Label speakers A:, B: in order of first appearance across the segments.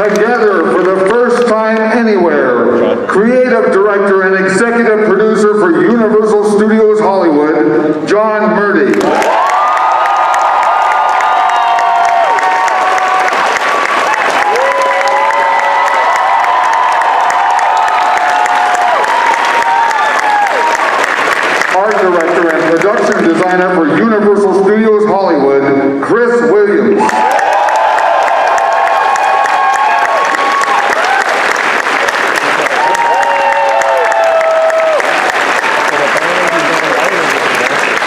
A: Together for the first time anywhere, creative director and executive producer for Universal Studios Hollywood, John Murdy. Art director and production designer for Universal Studios Hollywood, Chris Williams.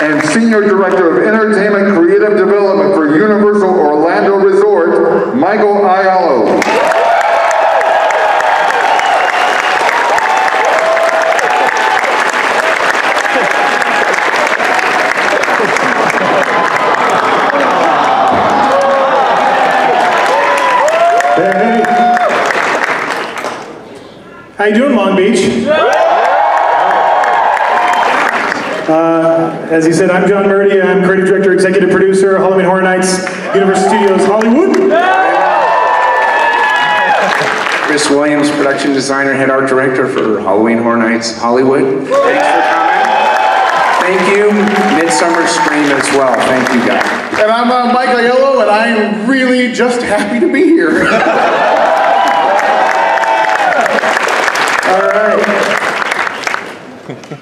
A: And Senior Director of Entertainment Creative Development for Universal Orlando Resort, Michael Ayalo.
B: Hey. How you doing, Long Beach? As he said, I'm John Murdy. I'm creative director, executive producer, Halloween Horror Nights, Universal Studios Hollywood.
C: Chris Williams, production designer, head art director for Halloween Horror Nights Hollywood. Thanks for coming. Thank you. Midsummer stream as well. Thank you, guys.
D: And I'm Mike Aiello, and I'm really just happy to be here.
B: All right.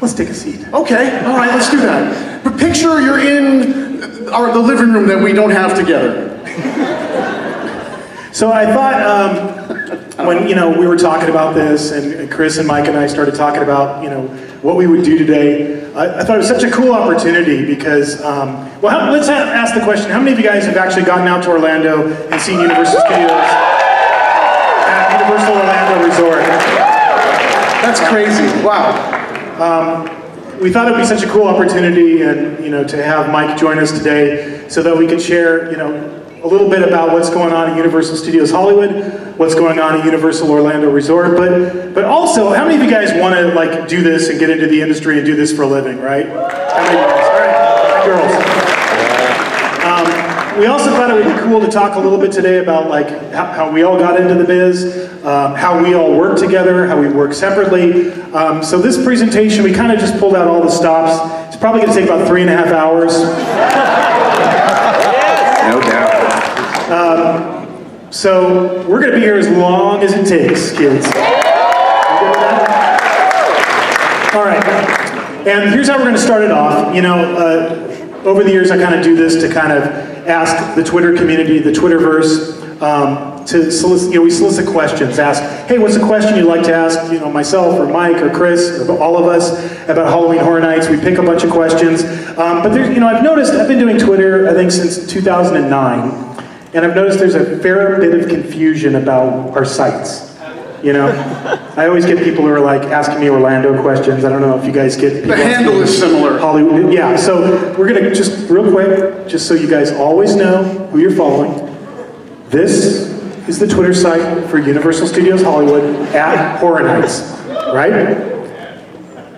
B: Let's take a seat.
D: Okay, all right, let's do that. But picture you're in the living room that we don't have together.
B: So I thought when we were talking about this, and Chris and Mike and I started talking about what we would do today, I thought it was such a cool opportunity because let's ask the question: how many of you guys have actually gotten out to Orlando and seen Universal Studios at Universal Orlando Resort?
D: That's crazy. Wow.
B: We thought it would be such a cool opportunity, and to have Mike join us today, so that we could share, a little bit about what's going on at Universal Studios Hollywood, what's going on at Universal Orlando Resort, but also, how many of you guys want to do this and get into the industry and do this for a living, right? How many of you guys? All right, girls. We also thought it would be cool to talk a little bit today about how we all got into the biz, how we all work together, how we work separately. So this presentation, we kind of just pulled out all the stops. It's probably going to take about 3.5 hours.
C: No doubt.
B: So we're going to be here as long as it takes, kids. All right. And here's how we're going to start it off. Over the years, I kind of do this to kind of ask the Twitter community, the Twitterverse, to solicit, we solicit questions. Ask, hey, what's a question you'd like to ask, myself or Mike or Chris or all of us about Halloween Horror Nights? We pick a bunch of questions. But there's, I've noticed, I've been doing Twitter, I think, since 2009, and I've noticed there's a fair bit of confusion about our sites. I always get people who are asking me Orlando questions. I don't know if you guys get people.
D: The handle is similar.
B: Hollywood, yeah. So we're gonna just real quick, just so you guys always know who you're following. This is the Twitter site for Universal Studios Hollywood at Horror Nights, right?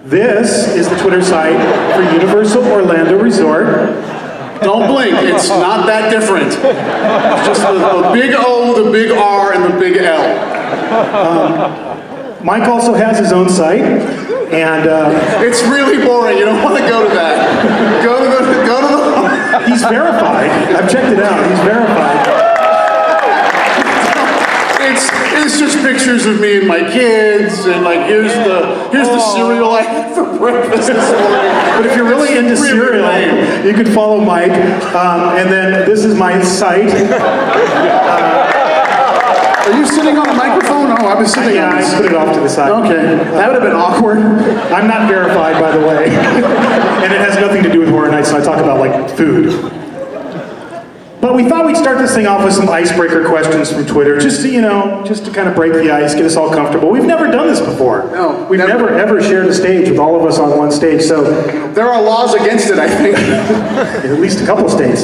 B: This is the Twitter site for Universal Orlando Resort.
D: Don't blink, it's not that different. It's just the big O, the big R, and the big L.
B: Mike also has his own site, and
D: it's really boring. You don't want to go to that. Go to the.
B: He's verified. I've checked it out. He's verified.
D: It's just pictures of me and my kids, and here's the cereal I had for breakfast this morning.
B: But if you're really into cereal, you could follow Mike, and then this is my site.
D: Are you sitting on a microphone? Oh, I was sitting on this.
B: I put it off to the side.
D: Okay, that would have been awkward.
B: I'm not verified, by the way. And it has nothing to do with Horror Nights, so I talk about, food. But we thought we'd start this thing off with some icebreaker questions from Twitter, just to kind of break the ice, get us all comfortable. We've never done this before.
D: No.
B: We've never ever shared a stage with all of us on one stage, so...
D: There are laws against it, I think.
B: At least a couple states.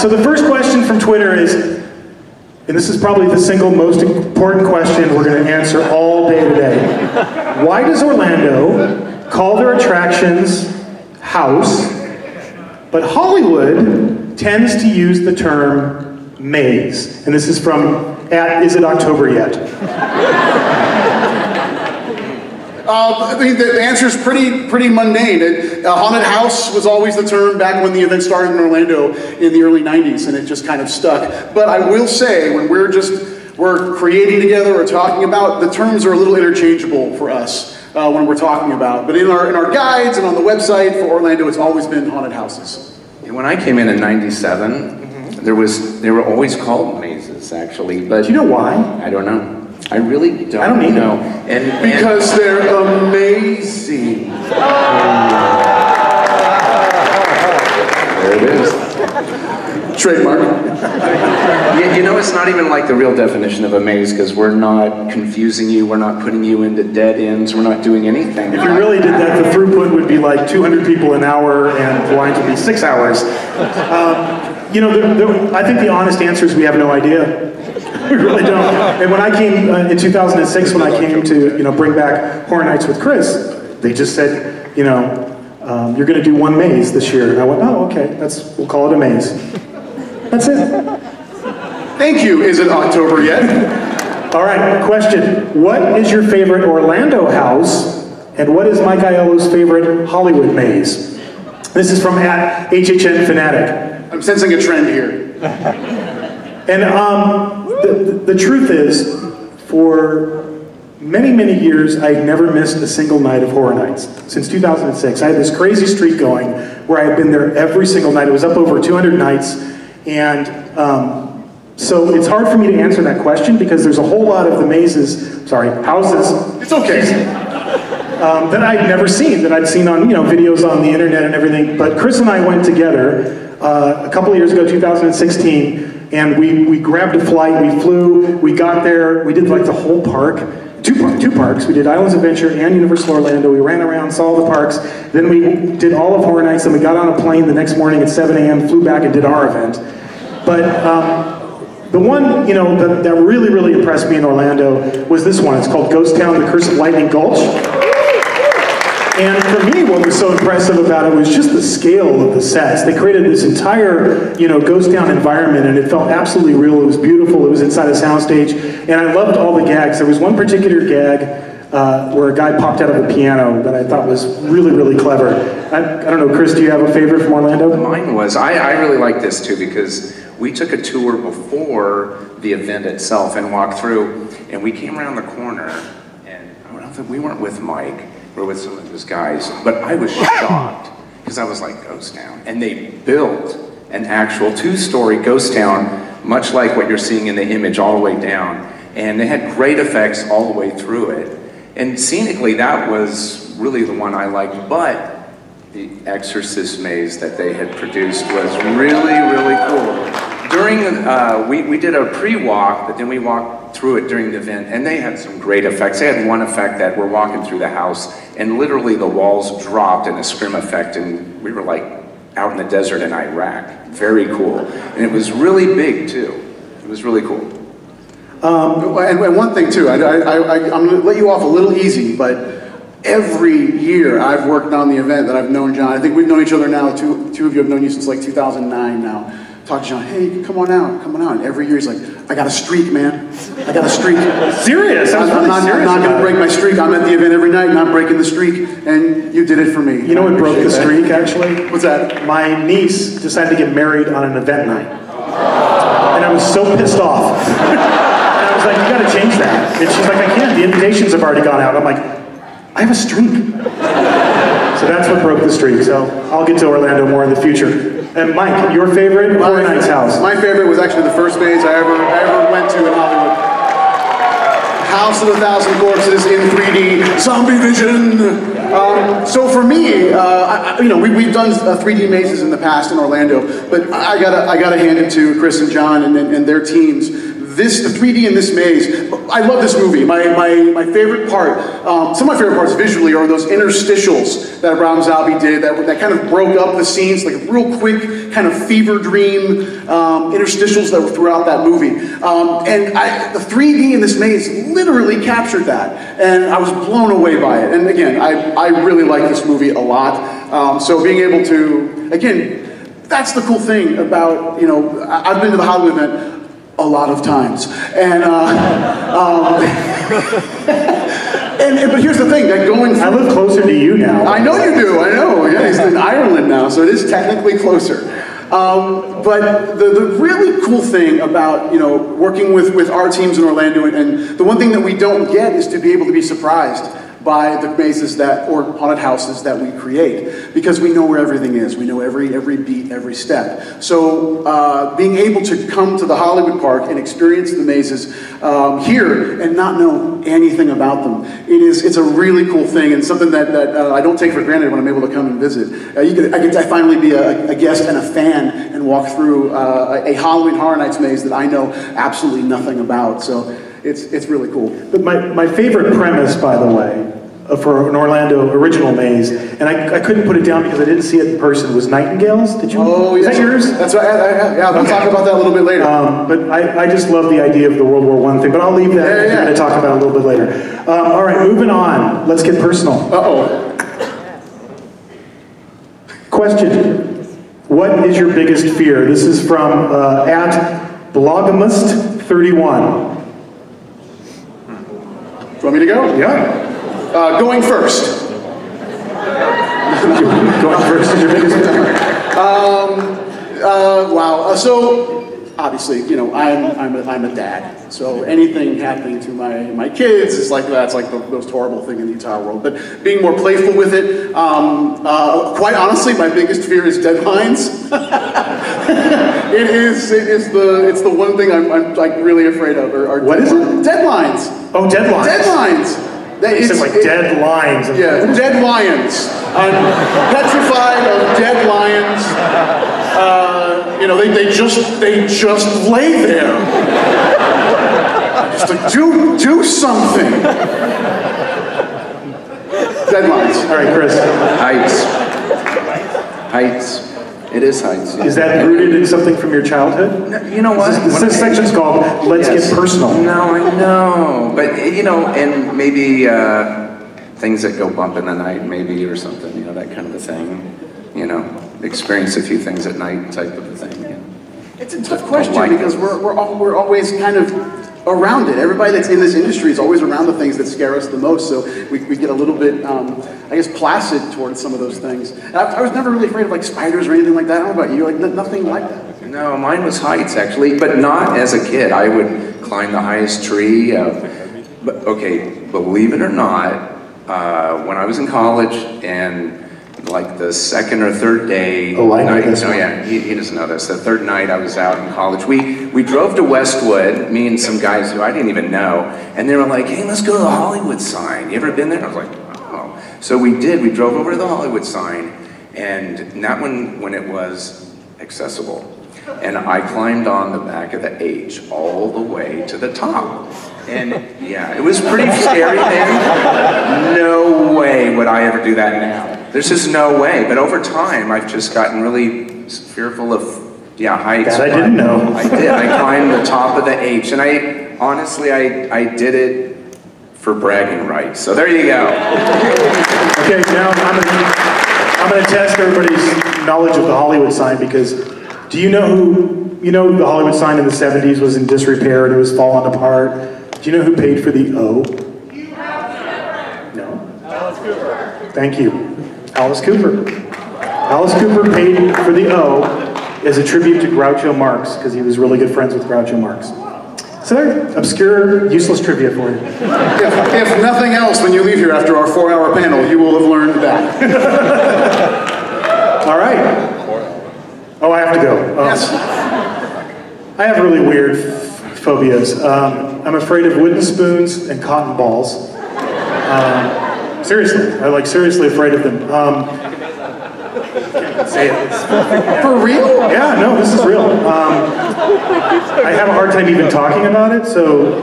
B: So the first question from Twitter is, and this is probably the single most important question we're going to answer all day today. Why does Orlando call their attractions house, but Hollywood tends to use the term maze? And this is from Is It October Yet?
D: I mean, the answer is pretty mundane. Haunted house was always the term back when the event started in Orlando in the early 90s, and it just kind of stuck. But I will say, when we're creating together or talking about, the terms are a little interchangeable for us when we're talking about. But in our guides and on the website for Orlando, it's always been haunted houses.
C: And when I came in '97, they were always called mazes, actually. But
B: do you know why?
C: I don't know. I really don't.
B: I don't either.
C: know.
D: Because they're amazing.
C: There it is.
D: Trademark.
C: You know, it's not even like the real definition of a maze, because we're not confusing you, we're not putting you into dead ends, we're not doing anything.
B: If you really did that, the throughput would be like 200 people an hour, and the lines would be 6 hours. You know, I think the honest answer is we have no idea. We really don't. And when I came in 2006, when I came to bring back Horror Nights with Chris, they just said, you're going to do one maze this year. And I went, oh, okay, we'll call it a maze. That's it.
D: Thank you. Is it October yet?
B: All right, question. What is your favorite Orlando house, and what is Mike Aiello's favorite Hollywood maze? This is from @HHN Fanatic.
D: I'm sensing a trend here.
B: And the truth is, for many, many years, I had never missed a single night of Horror Nights. Since 2006, I had this crazy streak going where I had been there every single night. It was up over 200 nights. And so it's hard for me to answer that question because there's a whole lot of the houses.
D: It's okay.
B: That I'd never seen, that I'd seen on videos on the internet and everything. But Chris and I went together a couple of years ago, 2016, and we grabbed a flight, we flew, we got there, we did like the whole park, two parks. We did Islands of Adventure and Universal Orlando. We ran around, saw the parks, then we did all of Horror Nights, then we got on a plane the next morning at 7 a.m., flew back and did our event. But the one that really, really impressed me in Orlando was this one. It's called Ghost Town, The Curse of Lightning Gulch. And for me, what was so impressive about it was just the scale of the sets. They created this entire, ghost town environment, and it felt absolutely real. It was beautiful. It was inside a soundstage, and I loved all the gags. There was one particular gag where a guy popped out of a piano that I thought was really, really clever. I don't know, Chris, do you have a favorite from Orlando?
C: Mine was, I really like this too, because we took a tour before the event itself and walked through, and we came around the corner, and I don't know if we weren't with Mike, or with some of his guys, but I was shocked because I was like, ghost town. And they built an actual 2-story ghost town, much like what you're seeing in the image all the way down. And they had great effects all the way through it. And scenically, that was really the one I liked, but the Exorcist maze that they had produced was really, really cool. During, we did a pre-walk, but then we walked through it during the event, and they had some great effects. They had one effect that we're walking through the house, and literally the walls dropped in a scrim effect, and we were like out in the desert in Iraq. Very cool. And it was really big, too. It was really cool.
D: And one thing, too, I'm going to let you off a little easy, but every year I've worked on the event that I've known John. I think we've known each other now. Two of you have known you since like 2009 now. Talk to John, hey, come on out. And every year he's like, I got a streak, man. I got a streak.
B: Serious? I'm
D: not going to break my streak. I'm at the event every night, not breaking the streak. And you did it for me.
B: You know what broke the streak, actually?
D: What's that?
B: My niece decided to get married on an event night. And I was so pissed off. And I was like, you got to change that. And she's like, I can't. The invitations have already gone out. I'm like, I have a streak. So that's what broke the streak. So I'll get to Orlando more in the future. And Mike, your favorite Horror Nights house?
D: My favorite was actually the first maze I ever went to in Hollywood. House of a Thousand Corpses in 3D, zombie vision. So for me, we've done 3D mazes in the past in Orlando, but I gotta hand it to Chris and John and their teams. The 3D in this maze, I love this movie. My favorite part, some of my favorite parts visually are those interstitials that Rama did that kind of broke up the scenes, like real quick kind of fever dream interstitials that were throughout that movie. And the 3D in this maze literally captured that, and I was blown away by it. And again, I really like this movie a lot. So being able to, again, that's the cool thing about, you know, I've been to the Hollywood event a lot of times, and but here's the thing, that going
B: I live closer to you now.
D: I know you do, I know. Yeah, he's in Ireland now, so it is technically closer. But the really cool thing about, you know, working with our teams in Orlando, and the one thing that we don't get is to be able to be surprised by the mazes or haunted houses that we create, because we know where everything is. We know every beat, every step. So being able to come to the Hollywood Park and experience the mazes here and not know anything about them, it's a really cool thing, and something that I don't take for granted when I'm able to come and visit. I get to finally be a guest and a fan and walk through a Halloween Horror Nights maze that I know absolutely nothing about. So it's really cool.
B: But my favorite premise, by the way, for an Orlando original maze, and I couldn't put it down because I didn't see it in person, was Nightingales. Did you?
D: Oh,
B: is that yours?
D: That's right. Yeah, we'll talk about that a little bit later.
B: But I just love the idea of the World War I thing, but I'll leave that.
D: Yeah.
B: We're going to talk about it a little bit later. All right, moving on. Let's get personal.
D: Uh-oh.
B: Question. What is your biggest fear? This is from @blogamist31.
D: Do you want me to go?
B: Yeah.
D: Going first.
B: Going first is your biggest fear.
D: Wow. So obviously, you know, I'm a dad. So anything happening to my kids is like that's like the most horrible thing in the entire world. But being more playful with it, quite honestly, my biggest fear is deadlines. It's the one thing I'm like really afraid of.
B: What is it?
D: Deadlines.
B: Oh, deadlines.
D: Deadlines.
B: It's like dead lions.
D: Yeah, dead lions. I'm petrified of dead lions. You know, they just lay there. Just like do something. Dead lions.
B: All right, Chris.
C: Heights. It is heights.
B: Is that rooted in something from your childhood?
C: No, you know what?
B: This section's called Let's Get Personal.
C: No, I know. But, you know, and maybe things that go bump in the night, maybe, or something, you know, that kind of a thing. You know, experience a few things at night type of a thing. You know.
D: It's a tough question because we're always kind of around it. Everybody that's in this industry is always around the things that scare us the most, so we get a little bit, I guess, placid towards some of those things. And I was never really afraid of like spiders or anything like that. I don't know about you, like nothing like that.
C: No, mine was heights actually, but not as a kid. I would climb the highest tree. But okay, believe it or not, when I was in college and like the second or third day.
B: Oh, I know this.
C: Oh yeah, he doesn't know this. The third night I was out in college. We drove to Westwood, me and some guys who I didn't even know, and they were like, "Hey, let's go to the Hollywood sign. You ever been there?" I was like, "Oh." So we did. We drove over to the Hollywood sign, and that when it was accessible, and I climbed on the back of the H all the way to the top. And yeah, it was pretty scary then. No way would I ever do that now. There's just no way. But over time, I've just gotten really fearful of, heights.
B: That I didn't know.
C: I did. I climbed the top of the H, and I did it for bragging rights. So there you go.
B: Okay, now I'm gonna test everybody's knowledge of the Hollywood sign, because do you know the Hollywood sign in the 70s was in disrepair and it was falling apart? Do you know who paid for the O? No? Alice Cooper. Thank you. Alice Cooper. Alice Cooper paid for the O as a tribute to Groucho Marx, because he was really good friends with Groucho Marx. So there, obscure, useless trivia for you.
D: If nothing else, when you leave here after our 4-hour panel, you will have learned that.
B: All right. Oh, I have to go.
D: Yes.
B: I have really weird phobias. I'm afraid of wooden spoons and cotton balls. Seriously, I'm seriously afraid of them. Say it.
D: For real?
B: Yeah, no, this is real. I have a hard time even talking about it, so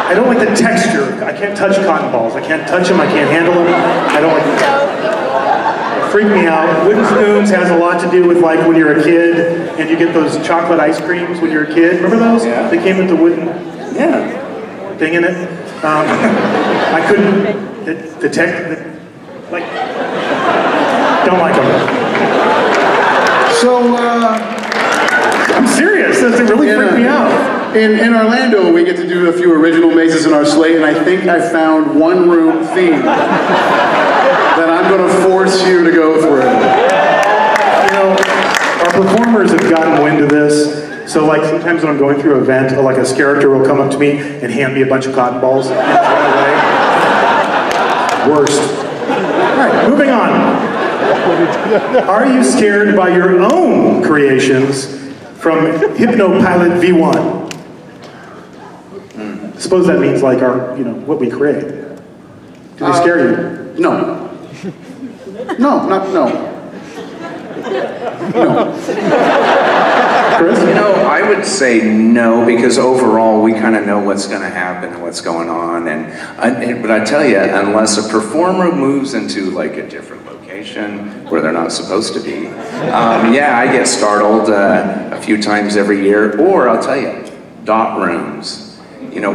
B: I don't like the texture. I can't touch cotton balls. I can't touch them. I can't handle them. I don't like them. They freak me out. Wooden spoons has a lot to do with when you're a kid and you get those chocolate ice creams when you're a kid. Remember those?
C: Yeah.
B: They came with the wooden thing in it. I couldn't detect Don't like them.
D: So,
B: I'm serious. It really freaked me out.
D: In Orlando, we get to do a few original mazes in our slate, and I think I found one room theme that I'm going to force you to go through.
B: You know, our performers have gotten wind of this. So like sometimes when I'm going through an event, like a character will come up to me and hand me a bunch of cotton balls and run away. Worst. All right, moving on. Are you scared by your own creations from Hypnopilot V1? Suppose that means like our, what we create. Do they scare you?
D: No. No.
B: Chris?
C: I would say no, because overall we kind of know what's going to happen and what's going on. But I tell you, unless a performer moves into like a different location where they're not supposed to be, yeah, I get startled a few times every year. Or I'll tell you, dot rooms.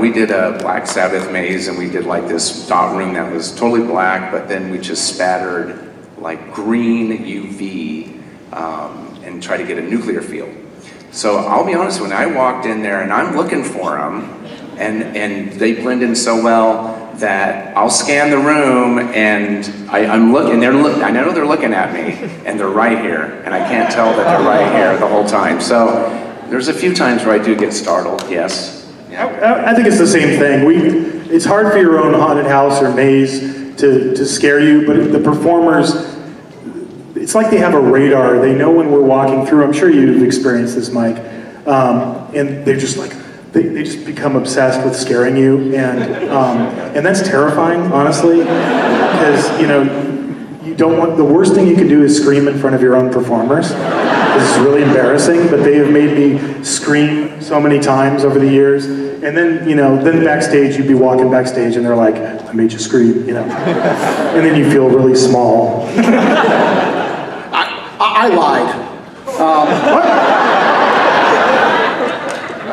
C: We did a Black Sabbath maze, and we did like this dot room that was totally black, but then we just spattered like green UV and tried to get a nuclear field. So I'll be honest, when I walked in there and I'm looking for them, and they blend in so well that I'll scan the room and I'm looking, I know they're looking at me, and they're right here, and I can't tell that they're right here the whole time. So there's a few times where I do get startled, yes. Yeah.
B: I think it's the same thing. It's hard for your own haunted house or maze to scare you, but the performers, it's like they have a radar. They know when we're walking through. I'm sure you've experienced this, Mike. And they're just like, they just become obsessed with scaring you, and that's terrifying, honestly, because you don't want. The worst thing you can do is scream in front of your own performers. This is really embarrassing, but they have made me scream so many times over the years. And then, then backstage, you'd be walking backstage, and they're like, "I made you scream," and then you feel really small.
D: I lied.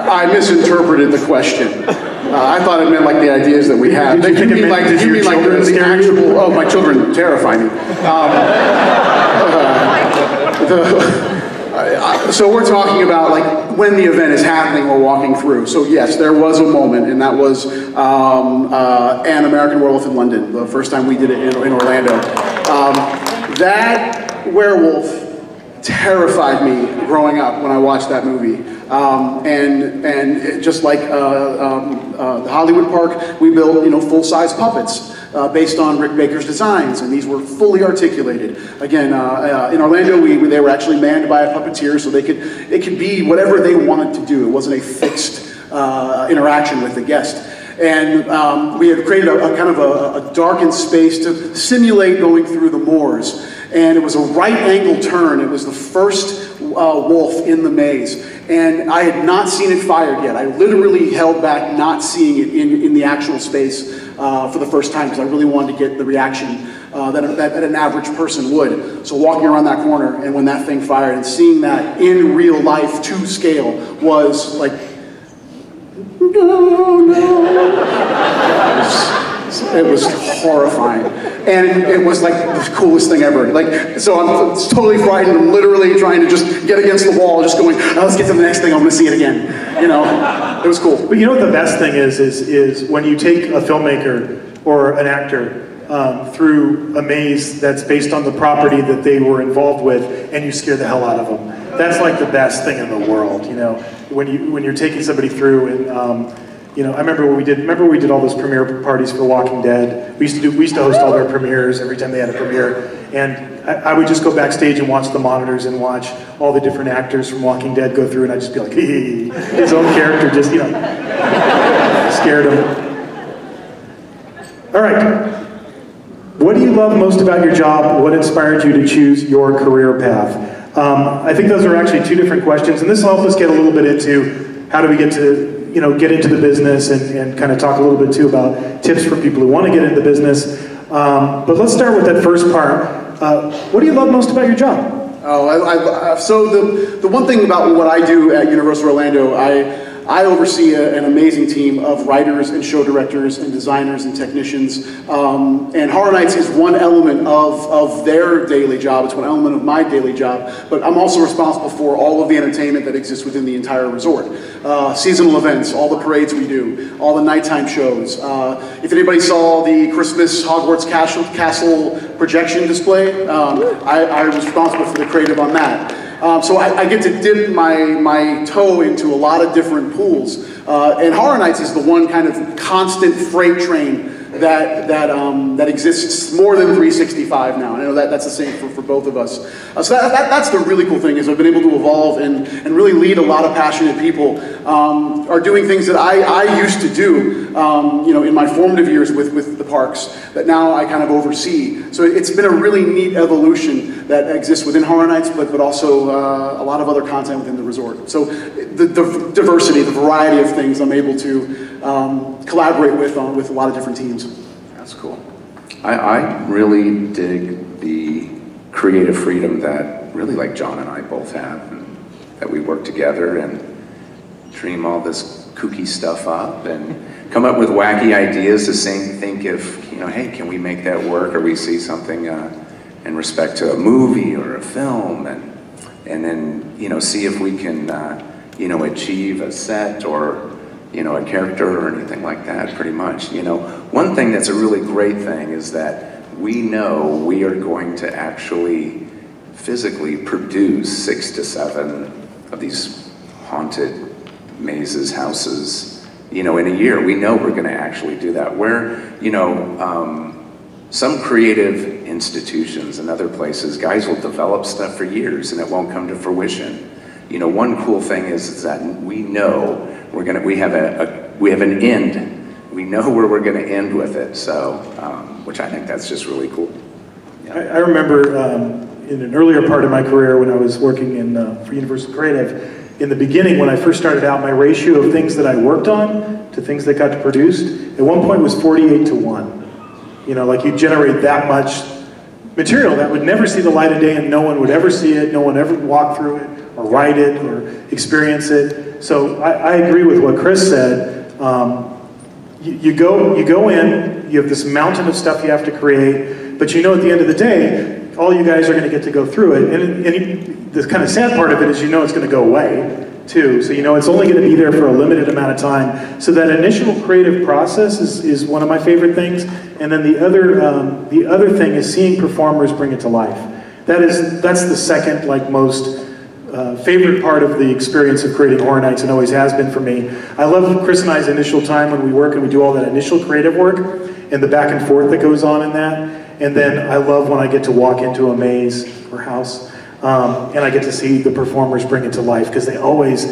D: I misinterpreted the question. I thought it meant like the ideas that we have.
B: Did you think it meant
D: like the actual? Oh, my children terrify me. So we're talking about like when the event is happening or walking through. So yes, there was a moment, and that was An American Werewolf in London, the first time we did it in Orlando. That werewolf terrified me growing up when I watched that movie. And just like the Hollywood Park, we built full-size puppets based on Rick Baker's designs, and these were fully articulated. Again, in Orlando, they were actually manned by a puppeteer, so it could be whatever they wanted to do. It wasn't a fixed interaction with the guest. And we had created a kind of a darkened space to simulate going through the moors. And it was a right angle turn. It was the first wolf in the maze. And I had not seen it fired yet. I literally held back not seeing it in the actual space for the first time, because I really wanted to get the reaction that an average person would. So walking around that corner, and when that thing fired, and seeing that in real life to scale was like, no. It was horrifying, and it was like the coolest thing ever. So I'm totally frightened. I'm literally trying to just get against the wall, just going, oh, let's get to the next thing. I'm going to see it again. It was cool.
B: But what the best thing is when you take a filmmaker or an actor through a maze that's based on the property that they were involved with, and you scare the hell out of them. That's like the best thing in the world. When you're taking somebody through and. I remember when we did all those premiere parties for Walking Dead. We used to host all their premieres every time they had a premiere, and I would just go backstage and watch the monitors and watch all the different actors from Walking Dead go through, and I'd just be like, hey, his own character just scared him. All right, what do you love most about your job? What inspired you to choose your career path? I think those are actually two different questions, and this will help us get a little bit into how do we get to get into the business and kind of talk a little bit too about tips for people who want to get into the business. But let's start with that first part. What do you love most about your job?
D: So the one thing about what I do at Universal Orlando, I oversee an amazing team of writers and show directors and designers and technicians. And Horror Nights is one element of their daily job. It's one element of my daily job. But I'm also responsible for all of the entertainment that exists within the entire resort. Seasonal events, all the parades we do, all the nighttime shows. If anybody saw the Christmas Hogwarts Castle projection display, I was responsible for the creative on that. So I get to dip my toe into a lot of different pools. And Horror Nights is the one kind of constant freight train that exists more than 365 now. I know that's the same for both of us. So that's the really cool thing, is I've been able to evolve and really lead a lot of passionate people, are doing things that I used to do, in my formative years with the parks, that now I kind of oversee. So it's been a really neat evolution that exists within Horror Nights, but also a lot of other content within the resort. So the diversity, the variety of things I'm able to collaborate with a lot of different teams.
C: That's cool. I really dig the creative freedom that really like John and I both have, and that we work together and dream all this kooky stuff up and come up with wacky ideas to think if, hey, can we make that work? Or we see something in respect to a movie or a film, and then, see if we can, achieve a set or, a character or anything like that, pretty much. One thing that's a really great thing is that we know we are going to actually physically produce 6 to 7 of these haunted mazes, houses, in a year. We know we're going to actually do that. Where, some creative institutions and other places, guys will develop stuff for years and it won't come to fruition. One cool thing is that we know we have an end. We know where we're going to end with it. So, which I think that's just really cool.
B: Yeah. I remember in an earlier part of my career when I was working for Universal Creative, in the beginning when I first started out, my ratio of things that I worked on to things that got produced, at one point was 48 to 1. Like you generate that much material that would never see the light of day and no one would ever see it, no one would ever walk through it or write it or experience it. So I agree with what Chris said. You go in, you have this mountain of stuff you have to create, but at the end of the day, all you guys are going to get to go through it. And the kind of sad part of it is it's going to go away too. So it's only going to be there for a limited amount of time. So that initial creative process is one of my favorite things. And then the other thing is seeing performers bring it to life. That's the second most favorite part of the experience of creating Horror Nights, and always has been for me. I love Chris and I's initial time when we work and we do all that initial creative work and the back and forth that goes on in that. And then I love when I get to walk into a maze or house and I get to see the performers bring it to life, because they always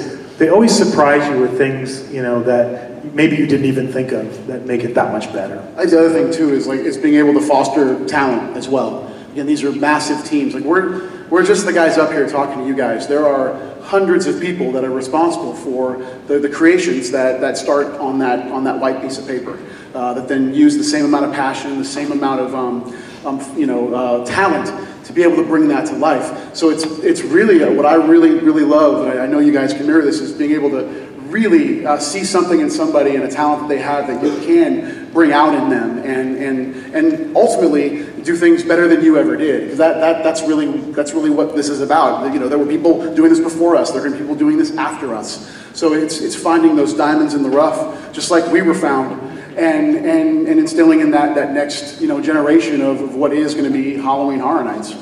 B: surprise you with things that maybe you didn't even think of that make it that much better.
D: I think the other thing too is being able to foster talent as well. Again, these are massive teams. We're just the guys up here talking to you guys. There are hundreds of people that are responsible for the creations that start on that white piece of paper, that then use the same amount of passion, the same amount of talent to be able to bring that to life. So it's really what I really love, and I know you guys can mirror this, is being able to really see something in somebody and a talent that they have that you can bring out in them, and ultimately do things better than you ever did. Because that's really what this is about. There were people doing this before us. There are going to be people doing this after us. So it's finding those diamonds in the rough, just like we were found, and instilling in that next generation of what is going to be Halloween Horror Nights.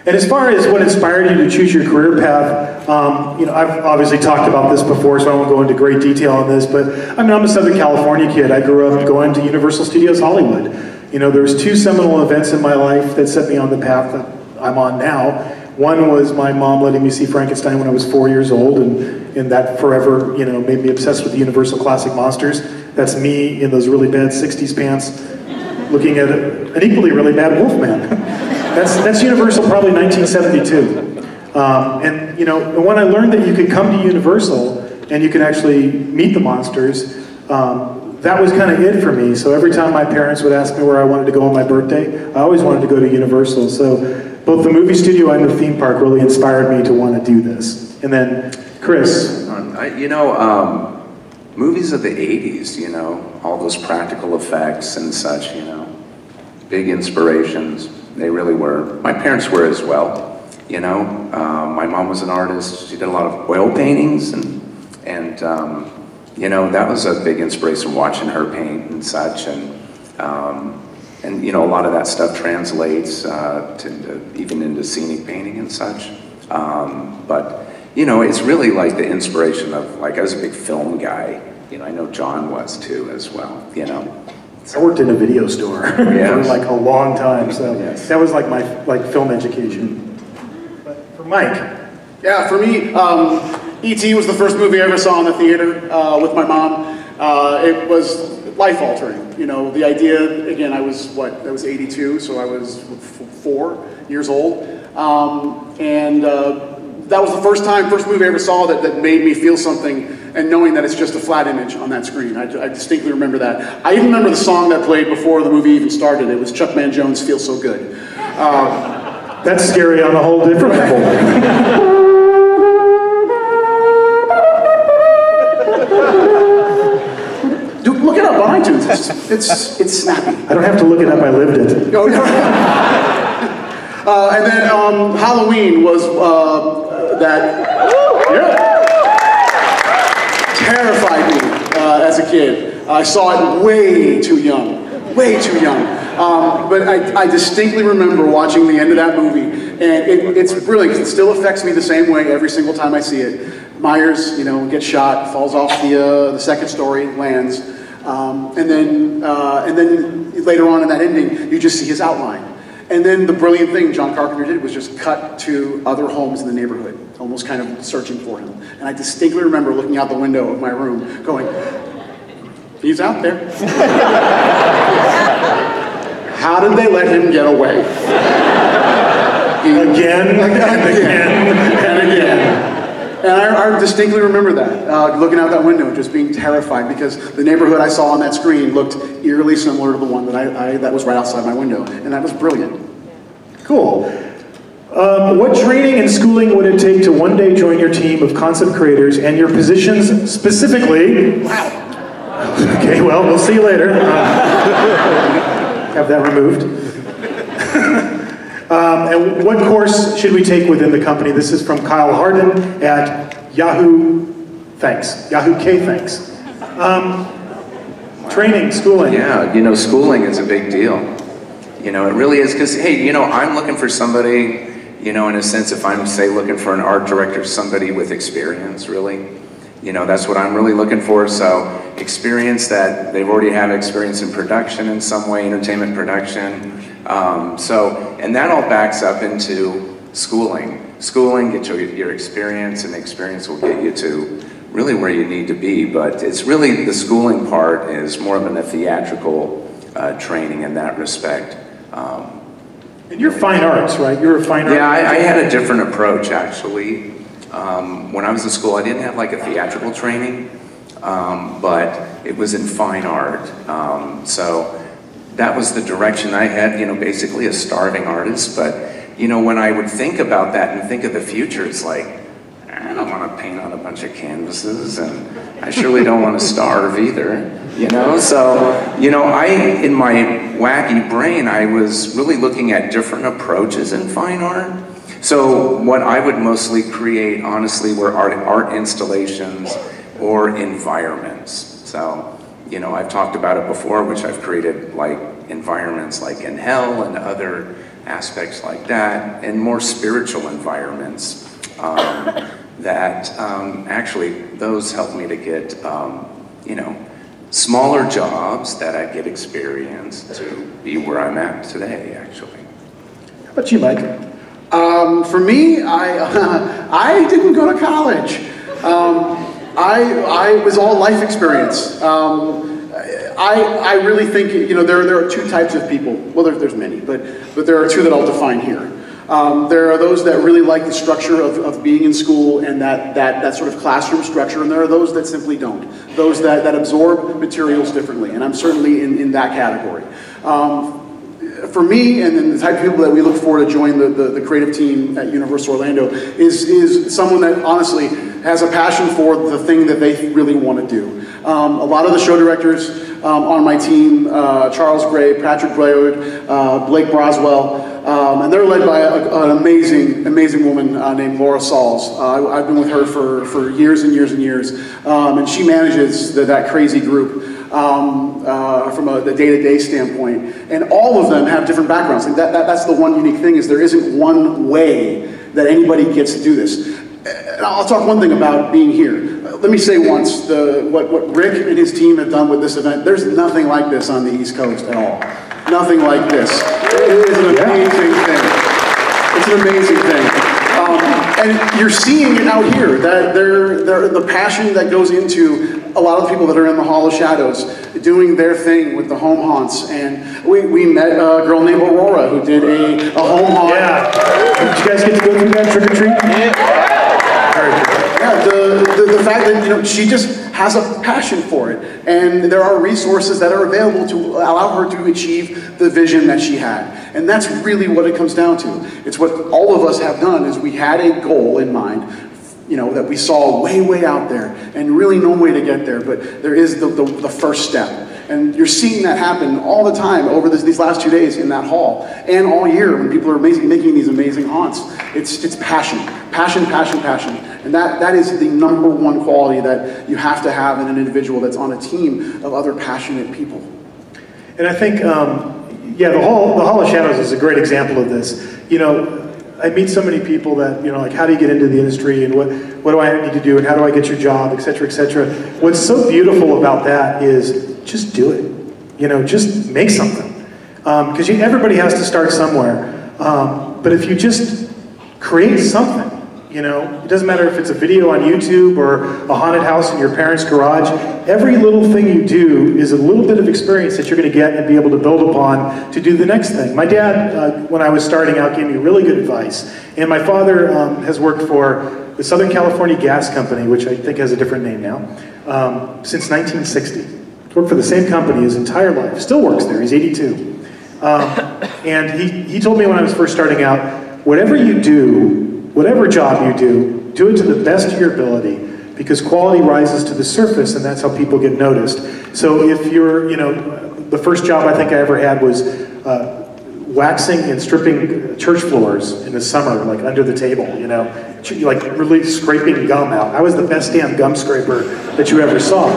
B: And as far as what inspired you to choose your career path, I've obviously talked about this before, so I won't go into great detail on this, but I'm a Southern California kid. I grew up going to Universal Studios Hollywood. There was 2 seminal events in my life that set me on the path that I'm on now. One was my mom letting me see Frankenstein when I was 4 years old, and that forever, made me obsessed with the Universal Classic Monsters. That's me in those really bad 60s pants, looking at an equally really bad Wolfman. That's Universal, probably 1972. And when I learned that you could come to Universal and you could actually meet the monsters, that was kind of it for me. So every time my parents would ask me where I wanted to go on my birthday, I always wanted to go to Universal. So both the movie studio and the theme park really inspired me to want to do this. And then Chris.
C: Movies of the 80s, all those practical effects and such, big inspirations. They really were. My parents were as well, My mom was an artist. She did a lot of oil paintings, and that was a big inspiration watching her paint and such, and a lot of that stuff translates even into scenic painting and such. But it's really like the inspiration of, I was a big film guy. I know John was too as well,
B: I worked in a video store for a long time, so that was like my film education. But for Mike.
D: Yeah, for me, E.T. was the first movie I ever saw in the theater with my mom. It was life-altering. The idea, again, I was 82, so I was 4 years old. That was the first movie I ever saw that made me feel something, and knowing that it's just a flat image on that screen. I distinctly remember that. I even remember the song that played before the movie even started. It was Chuck Man Jones' Feel So Good.
B: That's scary on a whole different level.
D: Dude, look it up on iTunes. It's snappy.
B: I don't have to look it up, I lived it.
D: Oh, no. And then Halloween was terrified me as a kid. I saw it way too young. But I distinctly remember watching the end of that movie, and it's brilliant because it still affects me the same way every single time I see it. Myers, gets shot, falls off the second story, lands, and then later on in that ending, you just see his outline. And then the brilliant thing John Carpenter did was just cut to other homes in the neighborhood, almost kind of searching for him. And I distinctly remember looking out the window of my room going, he's out there. How did they let him get away?
B: Again and again.
D: And I distinctly remember that, looking out that window and just being terrified because the neighborhood I saw on that screen looked eerily similar to the one that was right outside my window, and that was brilliant.
B: Cool. What training and schooling would it take to one day join your team of concept creators and your positions specifically?
D: Wow.
B: Okay, well, we'll see you later. Have that removed. And what course should we take within the company? This is from Kyle Harden at Yahoo. Thanks. Yahoo K. Thanks. Training, schooling.
C: Yeah, schooling is a big deal. It really is because, hey, I'm looking for somebody, in a sense, if I'm, say, looking for an art director, somebody with experience, really. That's what I'm really looking for. So experience that they've already had experience in production in some way, entertainment production. And that all backs up into schooling. Schooling gets you your experience, and the experience will get you to really where you need to be. But it's really, the schooling part is more of a theatrical training in that respect.
B: And you're fine arts, right? You're a fine arts.
C: Yeah, I had a different approach, actually. When I was in school, I didn't have like a theatrical training, but it was in fine art. So that was the direction I had, basically a starving artist. But, when I would think about that and think of the future, it's like, I don't want to paint on a bunch of canvases, and I surely don't want to starve either, So, in my wacky brain, I was really looking at different approaches in fine art. So what I would mostly create, honestly, were art installations or environments. So, I've talked about it before, which I've created like environments like in hell and other aspects like that, and more spiritual environments that actually those help me to get, smaller jobs that I get experience to be where I'm at today, actually.
B: How about you, Mike?
D: For me, I didn't go to college. I was all life experience. I really think, there are two types of people. Well, there's many, but there are two that I'll define here. There are those that really like the structure of being in school and that sort of classroom structure, and there are those that simply don't. Those that absorb materials differently, and I'm certainly in that category. For me, and then the type of people that we look for to join the creative team at Universal Orlando is someone that honestly has a passion for the thing that they really want to do. A lot of the show directors on my team, Charles Gray, Patrick Braillard, Blake Broswell, and they're led by an amazing woman named Laura Sauls. I've been with her for years and years and years, and she manages that crazy group from a day-to-day standpoint. And all of them have different backgrounds. And that's the one unique thing, is there isn't one way that anybody gets to do this. And I'll talk one thing about being here. Let me say once, what Rick and his team have done with this event, there's nothing like this on the East Coast at all. Nothing like this. It is an amazing thing. It's an amazing thing. And you're seeing it out here, that the passion that goes into a lot of the people that are in the Hall of Shadows doing their thing with the home haunts. And we met a girl named Aurora who did a home haunt.
B: Yeah. Did you guys get to go through that trick or treat?
D: Yeah. The fact that she just has a passion for it, and there are resources that are available to allow her to achieve the vision that she had. And that's really what it comes down to. It's what all of us have done, is we had a goal in mind, that we saw way out there, and really no way to get there, but there is the first step. And you're seeing that happen all the time over these last 2 days in that hall, and all year when people are making these amazing haunts. It's passion. And that is the number one quality that you have to have in an individual that's on a team of other passionate people.
B: And I think, the Hall of Shadows is a great example of this. I meet so many people that, like, how do you get into the industry, and what do I need to do, and how do I get your job, et cetera, et cetera. What's so beautiful about that is just do it. Just make something. Because everybody has to start somewhere. But if you just create something, it doesn't matter if it's a video on YouTube or a haunted house in your parents' garage. Every little thing you do is a little bit of experience that you're going to get and be able to build upon to do the next thing. My dad, when I was starting out, gave me really good advice. And my father has worked for the Southern California Gas Company, which I think has a different name now, since 1960. He's worked for the same company his entire life. Still works there. He's 82. And he told me when I was first starting out, whatever you do, whatever job you do it to the best of your ability, because quality rises to the surface, and that's how people get noticed. So if you're, the first job I think I ever had was waxing and stripping church floors in the summer, like under the table, like really scraping gum out. I was the best damn gum scraper that you ever saw,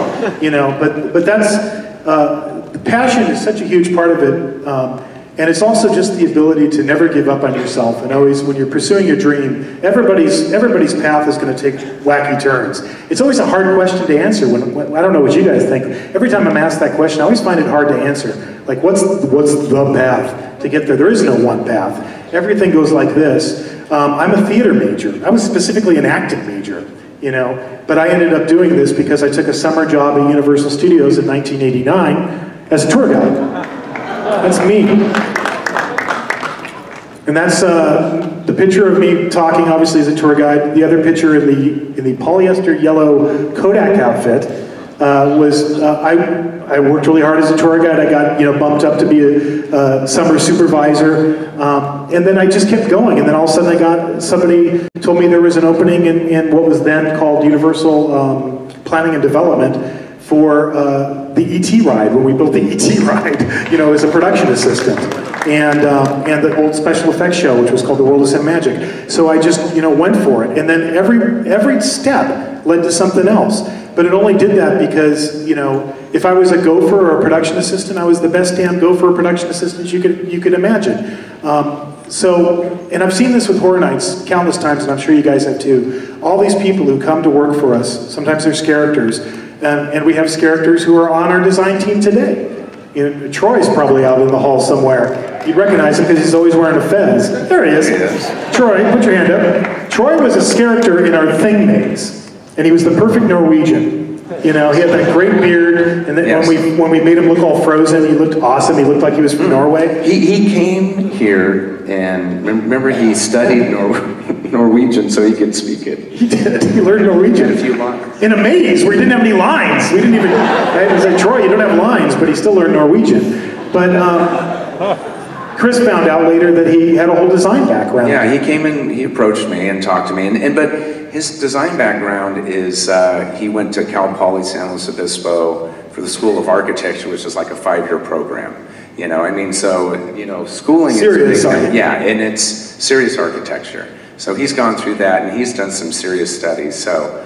B: but that's, the passion is such a huge part of it. And it's also just the ability to never give up on yourself, and always, when you're pursuing your dream, everybody's path is going to take wacky turns. It's always a hard question to answer. When I don't know what you guys think. Every time I'm asked that question, I always find it hard to answer. Like, what's the path to get there? There is no one path. Everything goes like this. I'm a theater major. I was specifically an acting major, but I ended up doing this because I took a summer job at Universal Studios in 1989 as a tour guide. That's me. And that's the picture of me talking, obviously, as a tour guide. The other picture in the polyester yellow Kodak outfit was I worked really hard as a tour guide. I got bumped up to be a summer supervisor, and then I just kept going. And then all of a sudden, somebody told me there was an opening in what was then called Universal Planning and Development for the E.T. ride, when we built the E.T. ride, as a production assistant, and the old special effects show, which was called The World of Cinemagic. So I just, went for it, and then every step led to something else. But it only did that because, if I was a gopher or a production assistant, I was the best damn gopher or production assistant you could imagine. And I've seen this with Horror Nights countless times, and I'm sure you guys have too. All these people who come to work for us, sometimes there's characters, and we have characters who are on our design team today. Troy's probably out in the hall somewhere. You'd recognize him because he's always wearing a fez. There he is. Troy, put your hand up. Troy was a character in our Thing Maze, and he was the perfect Norwegian. He had that great beard, and then when we made him look all frozen, he looked awesome. He looked like he was from Norway.
C: He came here, and remember, he studied Norwegian so he could speak it.
B: He did. He learned Norwegian.
C: A few lines.
B: In a maze where he didn't have any lines. We didn't even. I was like, Troy, you don't have lines, but he still learned Norwegian. But Chris found out later that he had a whole design background.
C: Yeah, he came in, he approached me and talked to me, but his design background is, he went to Cal Poly San Luis Obispo for the School of Architecture, which is like a 5-year program. You know, I mean, so, you know, schooling
B: serious,
C: is, yeah, and it's serious architecture. So he's gone through that, and he's done some serious studies. So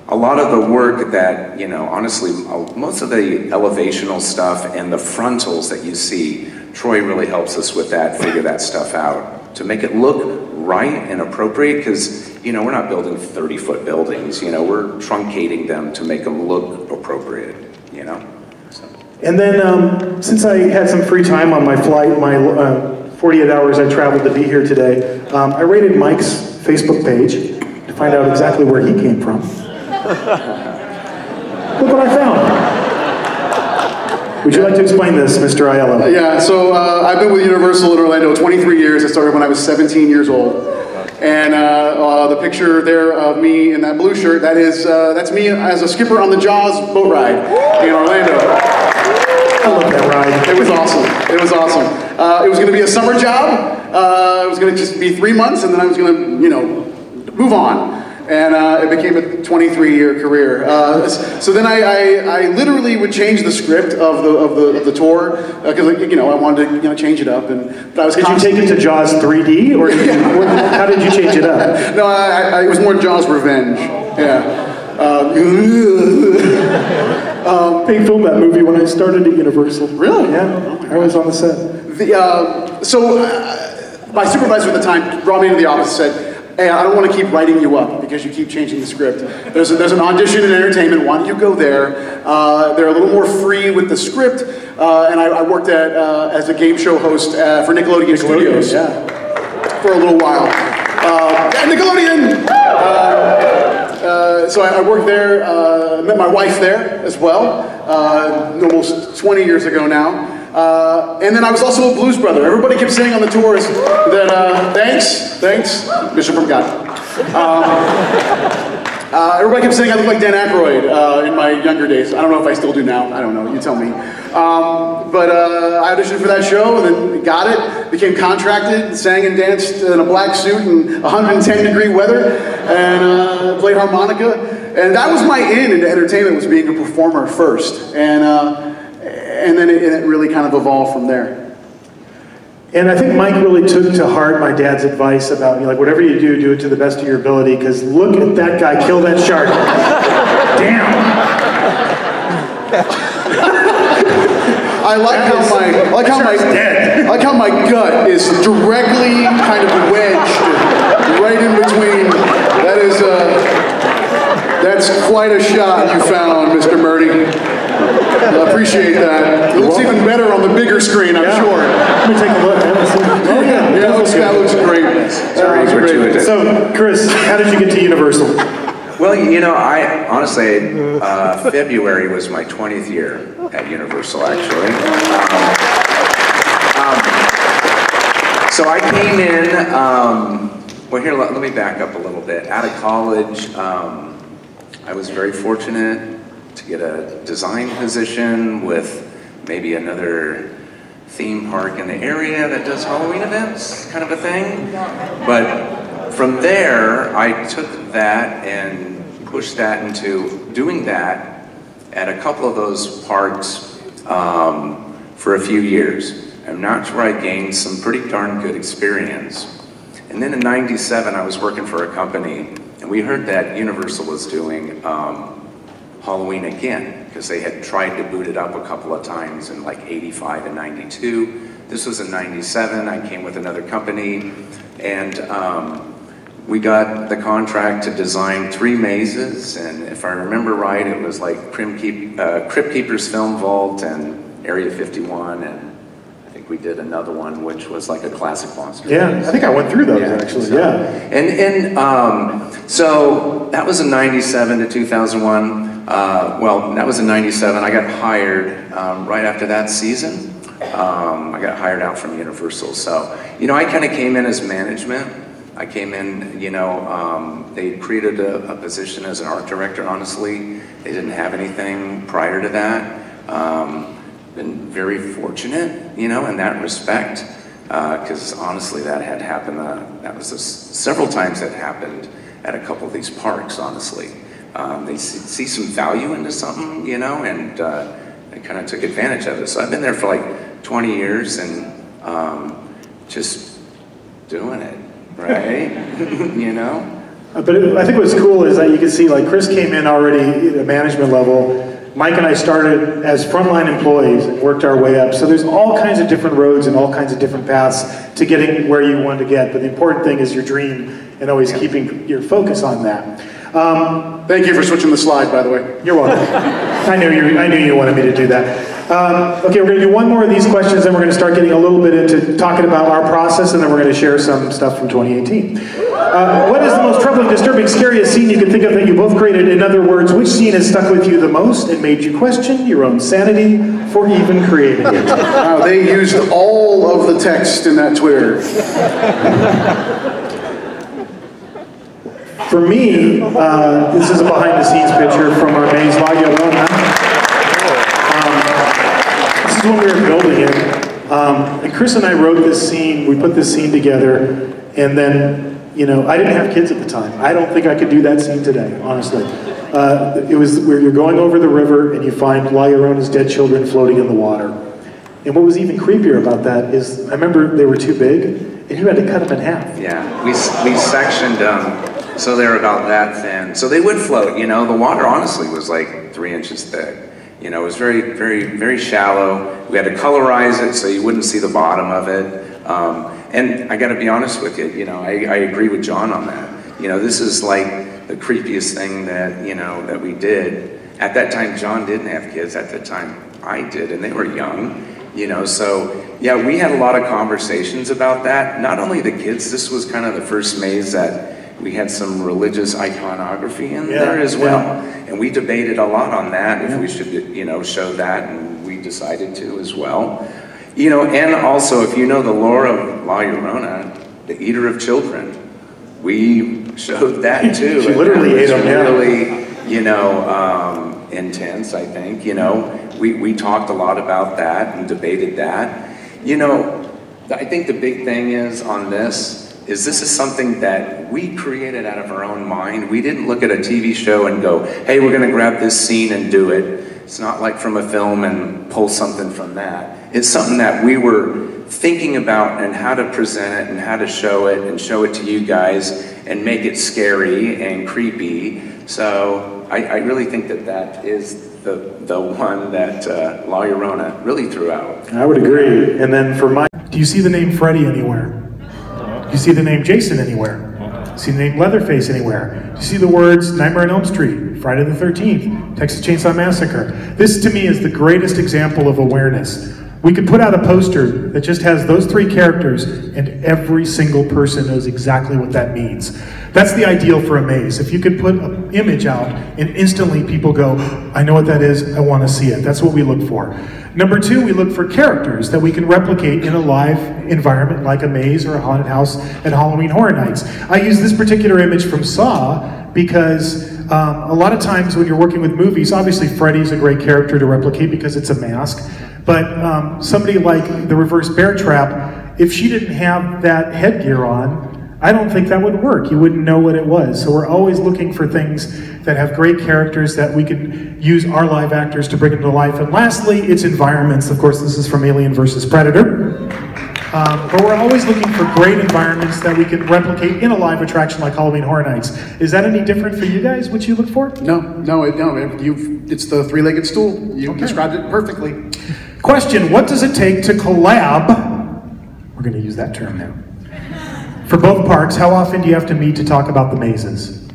C: a lot of the work that, you know, honestly, most of the elevational stuff and the frontals that you see, Troy really helps us with that, figure that stuff out, to make it look right and appropriate, because, you know, we're not building 30-foot buildings, you know, we're truncating them to make them look appropriate, you know. So.
B: And then, since I had some free time on my flight, my 48 hours I traveled to be here today, I raided Mike's Facebook page to find out exactly where he came from. Look what I found. Would you like to explain this, Mr. Aiello?
D: Yeah, so I've been with Universal in Orlando 23 years. I started when I was 17 years old. And the picture there of me in that blue shirt, that's me as a skipper on the Jaws boat ride in Orlando.
B: I love that ride.
D: It was awesome. It was awesome. It was going to be a summer job. It was going to just be 3 months, and then I was going to, you know, move on. And it became a 23-year career. So then I literally would change the script of the tour because, you know, I wanted to, you know, change it up. But I was
B: did you take it to Jaws 3D, or how did you change it up?
D: No, it was more Jaws Revenge. Yeah.
B: They filmed that movie when I started at Universal.
D: Really?
B: Yeah, I was on the set.
D: My supervisor at the time brought me into the office and said, "Hey, I don't want to keep writing you up because you keep changing the script. There's an audition in entertainment. Why don't you go there? They're a little more free with the script." And I worked as a game show host for Nickelodeon Studios.
B: Yeah.
D: For a little while. Nickelodeon! So I worked there, met my wife there as well, almost 20 years ago now. And then I was also a blues brother. Everybody kept saying on the tours that, thanks, Bishop from God. Everybody kept saying I look like Dan Aykroyd in my younger days. I don't know if I still do now. I don't know, you tell me. But I auditioned for that show and then got it, became contracted, sang and danced in a black suit in 110-degree weather, and played harmonica. And that was my in into entertainment, was being a performer first. And then it really kind of evolved from there.
B: And I think Mike really took to heart my dad's advice about, you know, like, whatever you do, do it to the best of your ability, because look at that guy kill that shark. Damn.
D: I like how my gut is directly kind of wedged right in between. That's quite a shot you found, Mr. Murdy. I appreciate that. It looks even better on the bigger screen, I'm sure.
B: Let me take a look. Oh, yeah.
D: That looks great.
C: Very gratuitous.
B: So, Chris, how did you get to Universal?
C: Well, you know, I honestly, February was my 20th year at Universal, actually. So I came in, well, here, let me back up a little bit. Out of college, I was very fortunate to get a design position with maybe another theme park in the area that does Halloween events, kind of a thing. But from there, I took that and pushed that into doing that at a couple of those parks for a few years. I'm not sure I gained some pretty darn good experience. And then in '97, I was working for a company, and we heard that Universal was doing Halloween again, because they had tried to boot it up a couple of times in like '85 and '92. This was in '97. I came with another company, and we got the contract to design 3 mazes, and if I remember right, it was like Crypt Keeper's Film Vault and Area 51, and I think we did another one, which was like a classic monster.
B: Yeah, I think I went through those actually.
C: So, so that was in '97 to 2001. Well, that was in '97. I got hired right after that season. I got hired out from Universal. So, you know, I kind of came in as management. I came in, you know, they created a position as an art director, honestly. They didn't have anything prior to that. Been very fortunate, you know, in that respect. Because honestly, that had happened, that was several times that happened at a couple of these parks, honestly. They see some value into something, you know, and they kind of took advantage of it. So I've been there for like 20 years and just doing it, right? You know?
B: But I think what's cool is that you can see, like, Chris came in already at a management level. Mike and I started as frontline employees and worked our way up. So there's all kinds of different roads and all kinds of different paths to getting where you want to get. But the important thing is your dream and always keeping your focus on that.
D: Thank you for switching the slide, by the way.
B: You're welcome. I knew you wanted me to do that. Okay, we're going to do one more of these questions, then we're going to start getting a little bit into talking about our process, and then we're going to share some stuff from 2018. What is the most troubling, disturbing, scariest scene you can think of that you both created? In other words, which scene has stuck with you the most and made you question your own sanity for even creating it?
D: Wow, they used all of the text in that Twitter.
B: For me, this is a behind-the-scenes picture from our maze, La Llorona. This is when we were building it. And Chris and I wrote this scene, we put this scene together, and then, you know, I didn't have kids at the time. I don't think I could do that scene today, honestly. It was where you're going over the river and you find La Llorona's dead children floating in the water. And what was even creepier about that is, I remember they were too big, and you had to cut them in half.
C: Yeah, we sectioned them. So they're about that thin. So they would float, you know. The water honestly was like 3 inches thick. You know, it was very, very, very shallow. We had to colorize it so you wouldn't see the bottom of it. And I gotta be honest with you, you know, I agree with John on that. You know, this is like the creepiest thing that, you know, that we did. At that time, John didn't have kids. At that time, I did, and they were young. You know, so yeah, we had a lot of conversations about that. Not only the kids, this was kind of the first maze that we had some religious iconography in there as well. And we debated a lot on that, if we should, you know, show that, and we decided to as well. You know, and also, if you know the lore of La Llorona, the eater of children, we showed that too.
B: She literally ate them,
C: really, you know, intense, I think. You know, we talked a lot about that and debated that. You know, I think the big thing is on this is something that we created out of our own mind. We didn't look at a TV show and go, hey, we're gonna grab this scene and do it. It's not like from a film and pull something from that. It's something that we were thinking about and how to present it and how to show it and show it to you guys and make it scary and creepy. So I really think that that is the one that La Llorona really threw out.
B: I would agree. And then for Mike, do you see the name Freddy anywhere? Do you see the name Jason anywhere? Do you see the name Leatherface anywhere? Do you see the words Nightmare on Elm Street, Friday the 13th, Texas Chainsaw Massacre? This to me is the greatest example of awareness. We could put out a poster that just has those 3 characters and every single person knows exactly what that means. That's the ideal for a maze. If you could put an image out and instantly people go, I know what that is, I want to see it. That's what we look for. Number 2, we look for characters that we can replicate in a live environment like a maze or a haunted house at Halloween Horror Nights. I use this particular image from Saw because a lot of times when you're working with movies, obviously Freddy's a great character to replicate because it's a mask, but somebody like the Reverse Bear Trap, if she didn't have that headgear on, I don't think that would work. You wouldn't know what it was. So we're always looking for things that have great characters that we can use our live actors to bring them to life. And lastly, it's environments. Of course, this is from Alien vs. Predator. But we're always looking for great environments that we can replicate in a live attraction like Halloween Horror Nights. Is that any different for you guys, what you look for?
D: No. It's the 3-legged stool. You described it perfectly.
B: Question, what does it take to collab? We're going to use that term now. For both parks, how often do you have to meet to talk about the mazes?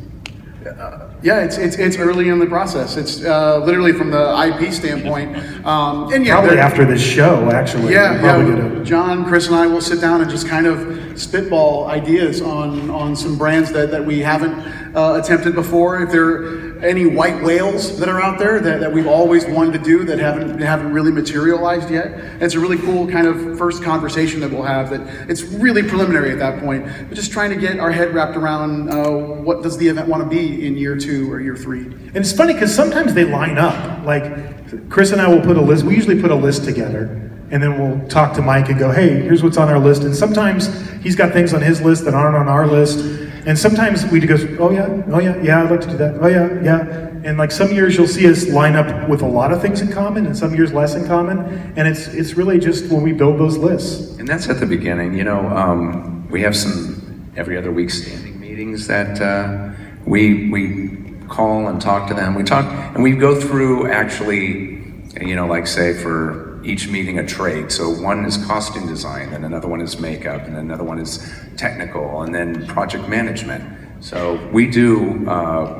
D: Yeah, it's early in the process. It's literally from the IP standpoint. And yeah,
B: probably after this show, actually.
D: Yeah. John, Chris, and I will sit down and just kind of spitball ideas on some brands that we haven't attempted before. If there are any white whales that are out there that we've always wanted to do that haven't really materialized yet. It's a really cool kind of first conversation that we'll have. That it's really preliminary at that point, but just trying to get our head wrapped around what does the event want to be in year 2 or year 3.
B: And it's funny because sometimes they line up. Like Chris and I will put a list. We usually put a list together. and then we'll talk to Mike and go, hey, here's what's on our list. And sometimes he's got things on his list that aren't on our list. And sometimes we go, oh yeah, I'd like to do that. Oh yeah. And like some years you'll see us line up with a lot of things in common, and some years less in common. And it's really just when we build those lists.
C: And that's at the beginning, you know. We have some every other week standing meetings that we call and talk to them. We talk and we go through actually, you know, like say for each meeting a trade. So one is costume design, and another one is makeup, and another one is technical, and then project management. So we do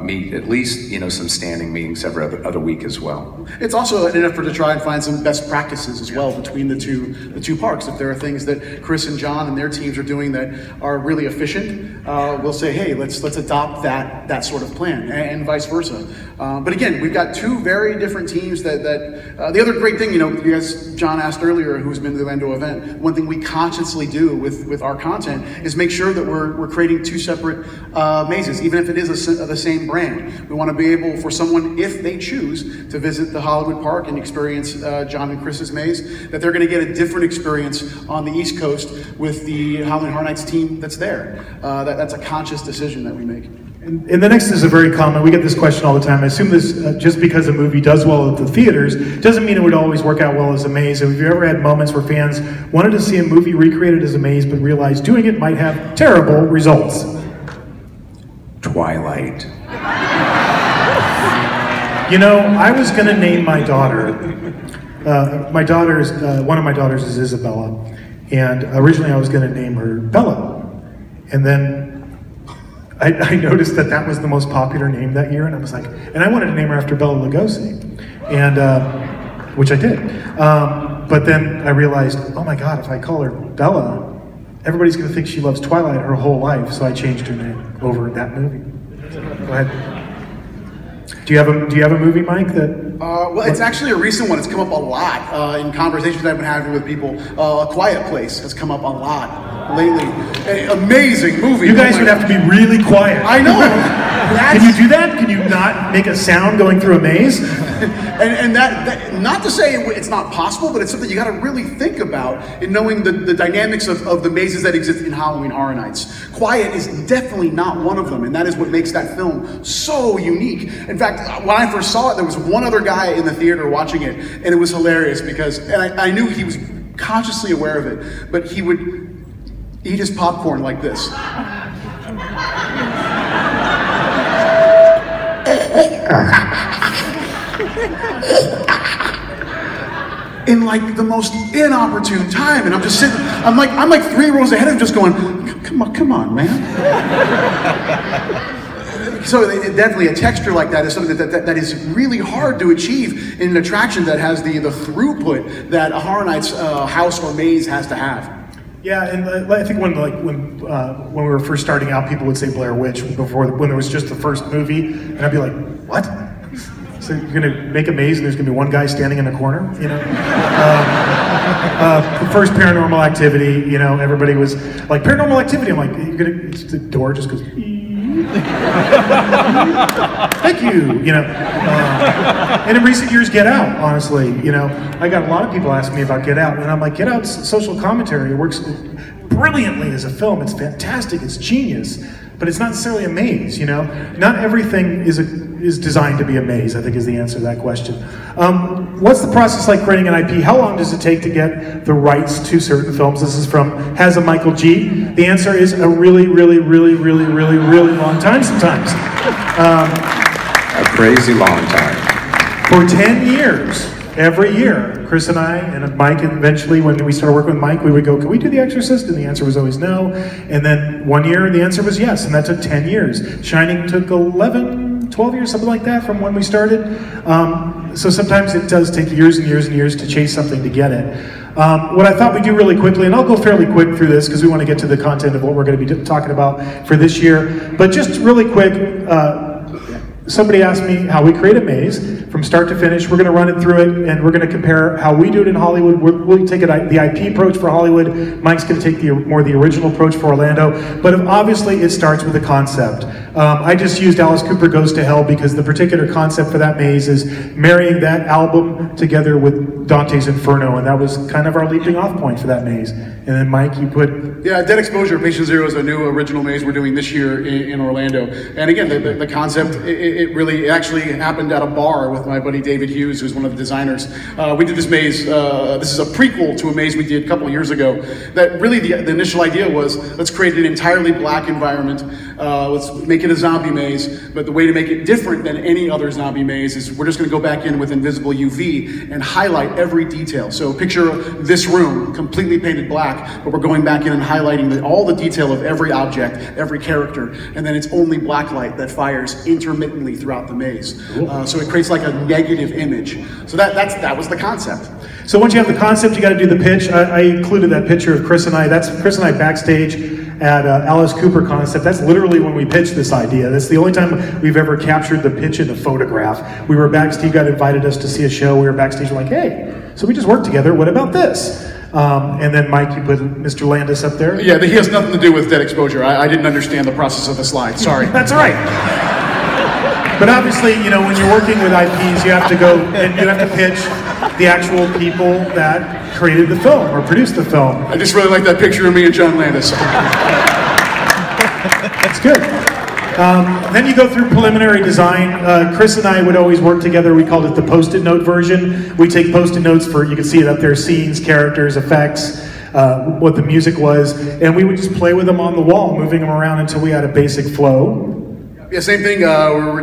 C: meet at least, you know, some standing meetings every other week as well.
D: It's also an effort to try and find some best practices as well between the two parks. If there are things that Chris and John and their teams are doing that are really efficient, we'll say, hey, let's adopt that sort of plan, and vice versa. But again, we've got two very different teams that the other great thing, you know, you guys, John asked earlier who's been to the Orlando event, one thing we consciously do with our content is make sure that we're creating two separate mazes, even if it is the same brand. We want to be able for someone, if they choose to visit the Hollywood Park and experience John and Chris's maze, that they're going to get a different experience on the East Coast with the Halloween Horror Nights team that's there. That's a conscious decision that we make.
B: And the next is a very common, we get this question all the time. I assume this, just because a movie does well at the theaters, doesn't mean it would always work out well as a maze. Have you ever had moments where fans wanted to see a movie recreated as a maze, but realized doing it might have terrible results?
C: Twilight.
B: You know, I was going to name my daughter. One of my daughters is Isabella, and originally I was going to name her Bella, and then I noticed that was the most popular name that year, and I was like, and I wanted to name her after Bela Lugosi, and which I did. But then I realized, oh my God, if I call her Bella, everybody's going to think she loves Twilight her whole life. So I changed her name over that movie. Go ahead. Do you have a movie, Mike?
D: Well, it's actually a recent one. It's come up a lot in conversations I've been having with people. A Quiet Place has come up a lot lately. Amazing movie.
B: You guys would have to be really quiet.
D: I know.
B: Can you do that? Can you not make a sound going through a maze?
D: and that, not to say it's not possible, but it's something you got to really think about in knowing the dynamics of the mazes that exist in Halloween Horror Nights. Quiet is definitely not one of them, and that is what makes that film so unique. In fact, when I first saw it, there was one other guy in the theater watching it, and it was hilarious because, and I knew he was consciously aware of it, but he would eat his popcorn like this. In like the most inopportune time, and I'm just sitting, I'm like 3 rows ahead of him, just going, come on, man. So definitely a texture like that is something that is really hard to achieve in an attraction that has the throughput that a Horror Nights house or maze has to have.
B: Yeah, and I think when we were first starting out, people would say Blair Witch when there was just the first movie, and I'd be like, what? So you're gonna make a maze and there's gonna be one guy standing in a corner, you know? The first Paranormal Activity, you know, everybody was like, Paranormal Activity, I'm like, the door just goes, thank you, you know. And in recent years, Get Out, honestly, you know, I got a lot of people asking me about Get Out, and I'm like, Get Out's social commentary, it works brilliantly as a film, it's fantastic, it's genius, but it's not necessarily a maze, you know? Not everything is designed to be a maze, I think is the answer to that question. What's the process like creating an IP? How long does it take to get the rights to certain films? This is from Has a Michael G. The answer is a really, really, really, really, really, really long time sometimes.
C: A crazy long time.
B: For 10 years, every year, Chris and I, and Mike, and eventually when we started working with Mike, we would go, can we do The Exorcist? And the answer was always no. And then one year, the answer was yes, and that took 10 years. Shining took 11, 12 years, something like that, from when we started. So sometimes it does take years and years and years to chase something to get it. What I thought we'd do really quickly, and I'll go fairly quick through this because we want to get to the content of what we're going to be talking about for this year, but just really quick, somebody asked me how we create a maze from start to finish. We're going to run it through it, and we're going to compare how we do it in Hollywood. We'll take the IP approach for Hollywood. Mike's going to take the original approach for Orlando. But obviously, it starts with a concept. I just used Alice Cooper Goes to Hell because the particular concept for that maze is marrying that album together with Dante's Inferno, and that was kind of our leaping off point for that maze. And then Mike, you put...
D: Yeah, Dead Exposure, Patient Zero is a new original maze we're doing this year in Orlando. And again, the concept, it actually happened at a bar with my buddy David Hughes, who's one of the designers. We did this maze, this is a prequel to a maze we did a couple of years ago, that really the initial idea was, let's create an entirely black environment, let's make it a zombie maze, but the way to make it different than any other zombie maze is we're just going to go back in with invisible UV and highlight every detail. So picture this room completely painted black, but we're going back in and highlighting all the detail of every object, every character, and then it's only black light that fires intermittently throughout the maze. So it creates like a negative image. So that was the concept.
B: So once you have the concept, you got to do the pitch. I included that picture of Chris and I. That's Chris and I backstage at Alice Cooper Concept. That's literally when we pitched this idea. That's the only time we've ever captured the pitch in a photograph. We were backstage, Steve got invited us to see a show. We were backstage, we're like, hey, so we just worked together. What about this? And then Mike, you put Mr. Landis up there.
D: Yeah, he has nothing to do with Dead Exposure. I didn't understand the process of the slide. Sorry.
B: That's all right. But obviously, you know, when you're working with IPs, you have to go and you have to pitch the actual people that created the film or produced the film.
D: I just really like that picture of me and John Landis.
B: That's good. Then you go through preliminary design. Chris and I would always work together. We called it the Post-it note version. We take Post-it notes for, you can see it up there, scenes, characters, effects, what the music was, and we would just play with them on the wall, moving them around until we had a basic flow.
D: Yeah, same thing.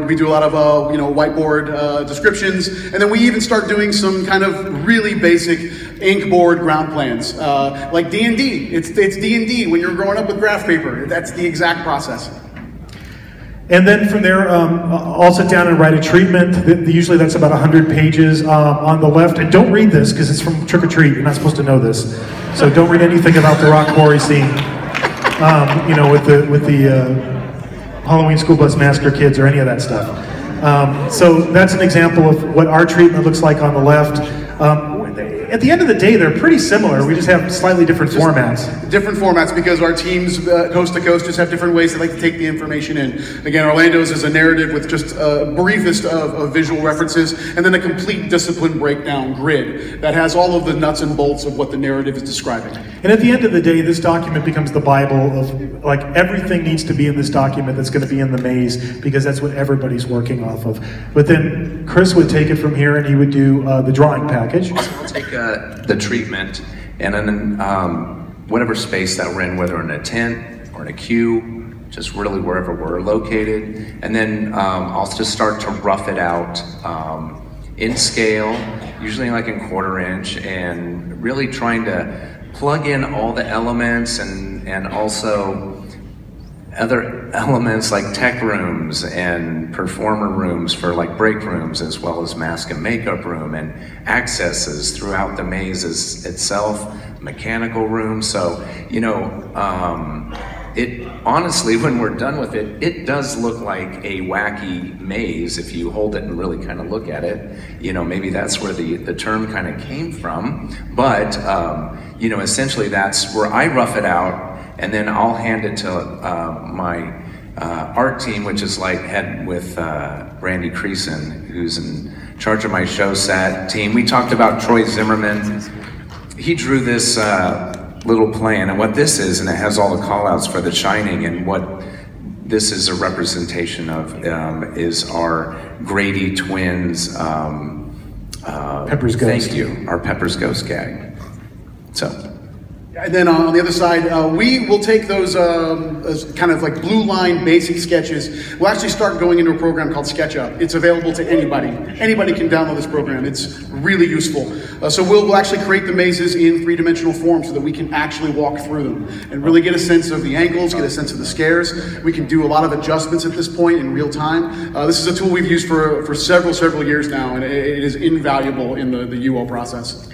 D: We do a lot of whiteboard descriptions, and then we even start doing some kind of really basic ink board ground plans, like D&D. It's D&D when you're growing up with graph paper. That's the exact process.
B: And then from there, I'll sit down and write a treatment. Usually that's about 100 pages on the left. And don't read this because it's from Trick or Treat. You're not supposed to know this, so don't read anything about the rock quarry scene. With the Halloween School Bus Massacre kids or any of that stuff. So that's an example of what our treatment looks like on the left. At the end of the day, they're pretty similar. We just have slightly different formats.
D: Different formats because our teams, coast to coast, just have different ways they like to take the information in. Again, Orlando's is a narrative with just a briefest of visual references, and then a complete discipline breakdown grid that has all of the nuts and bolts of what the narrative is describing.
B: And at the end of the day, this document becomes the Bible of, like, everything needs to be in this document that's going to be in the maze, because that's what everybody's working off of. But then Chris would take it from here and he would do the drawing package.
C: I'll take the treatment, and then whatever space that we're in, whether in a tent or in a queue, just really wherever we're located, and then I'll just start to rough it out in scale, usually like in 1/4 inch, and really trying to plug in all the elements and also other elements like tech rooms and performer rooms for like break rooms, as well as mask and makeup room, and accesses throughout the maze itself, mechanical rooms. So, you know, it honestly, when we're done with it, it does look like a wacky maze if you hold it and really kind of look at it. You know, maybe that's where the term kind of came from. But, you know, essentially that's where I rough it out, and then I'll hand it to my art team, which is like head with Randy Creason, who's in charge of my show set team. We talked about Troy Zimmerman. He drew this little plan, and what this is, and it has all the call-outs for The Shining, and what this is a representation of is our Grady twins.
B: Pepper's Ghost.
C: Thank you, our Pepper's Ghost gag. So.
D: And then on the other side, we will take those as kind of like blue line basic sketches. We'll actually start going into a program called SketchUp. It's available to anybody. Anybody can download this program. It's really useful. So we'll actually create the mazes in 3-dimensional form so that we can actually walk through them and really get a sense of the angles, get a sense of the scares. We can do a lot of adjustments at this point in real time. This is a tool we've used for several years now, and it is invaluable in the UO process.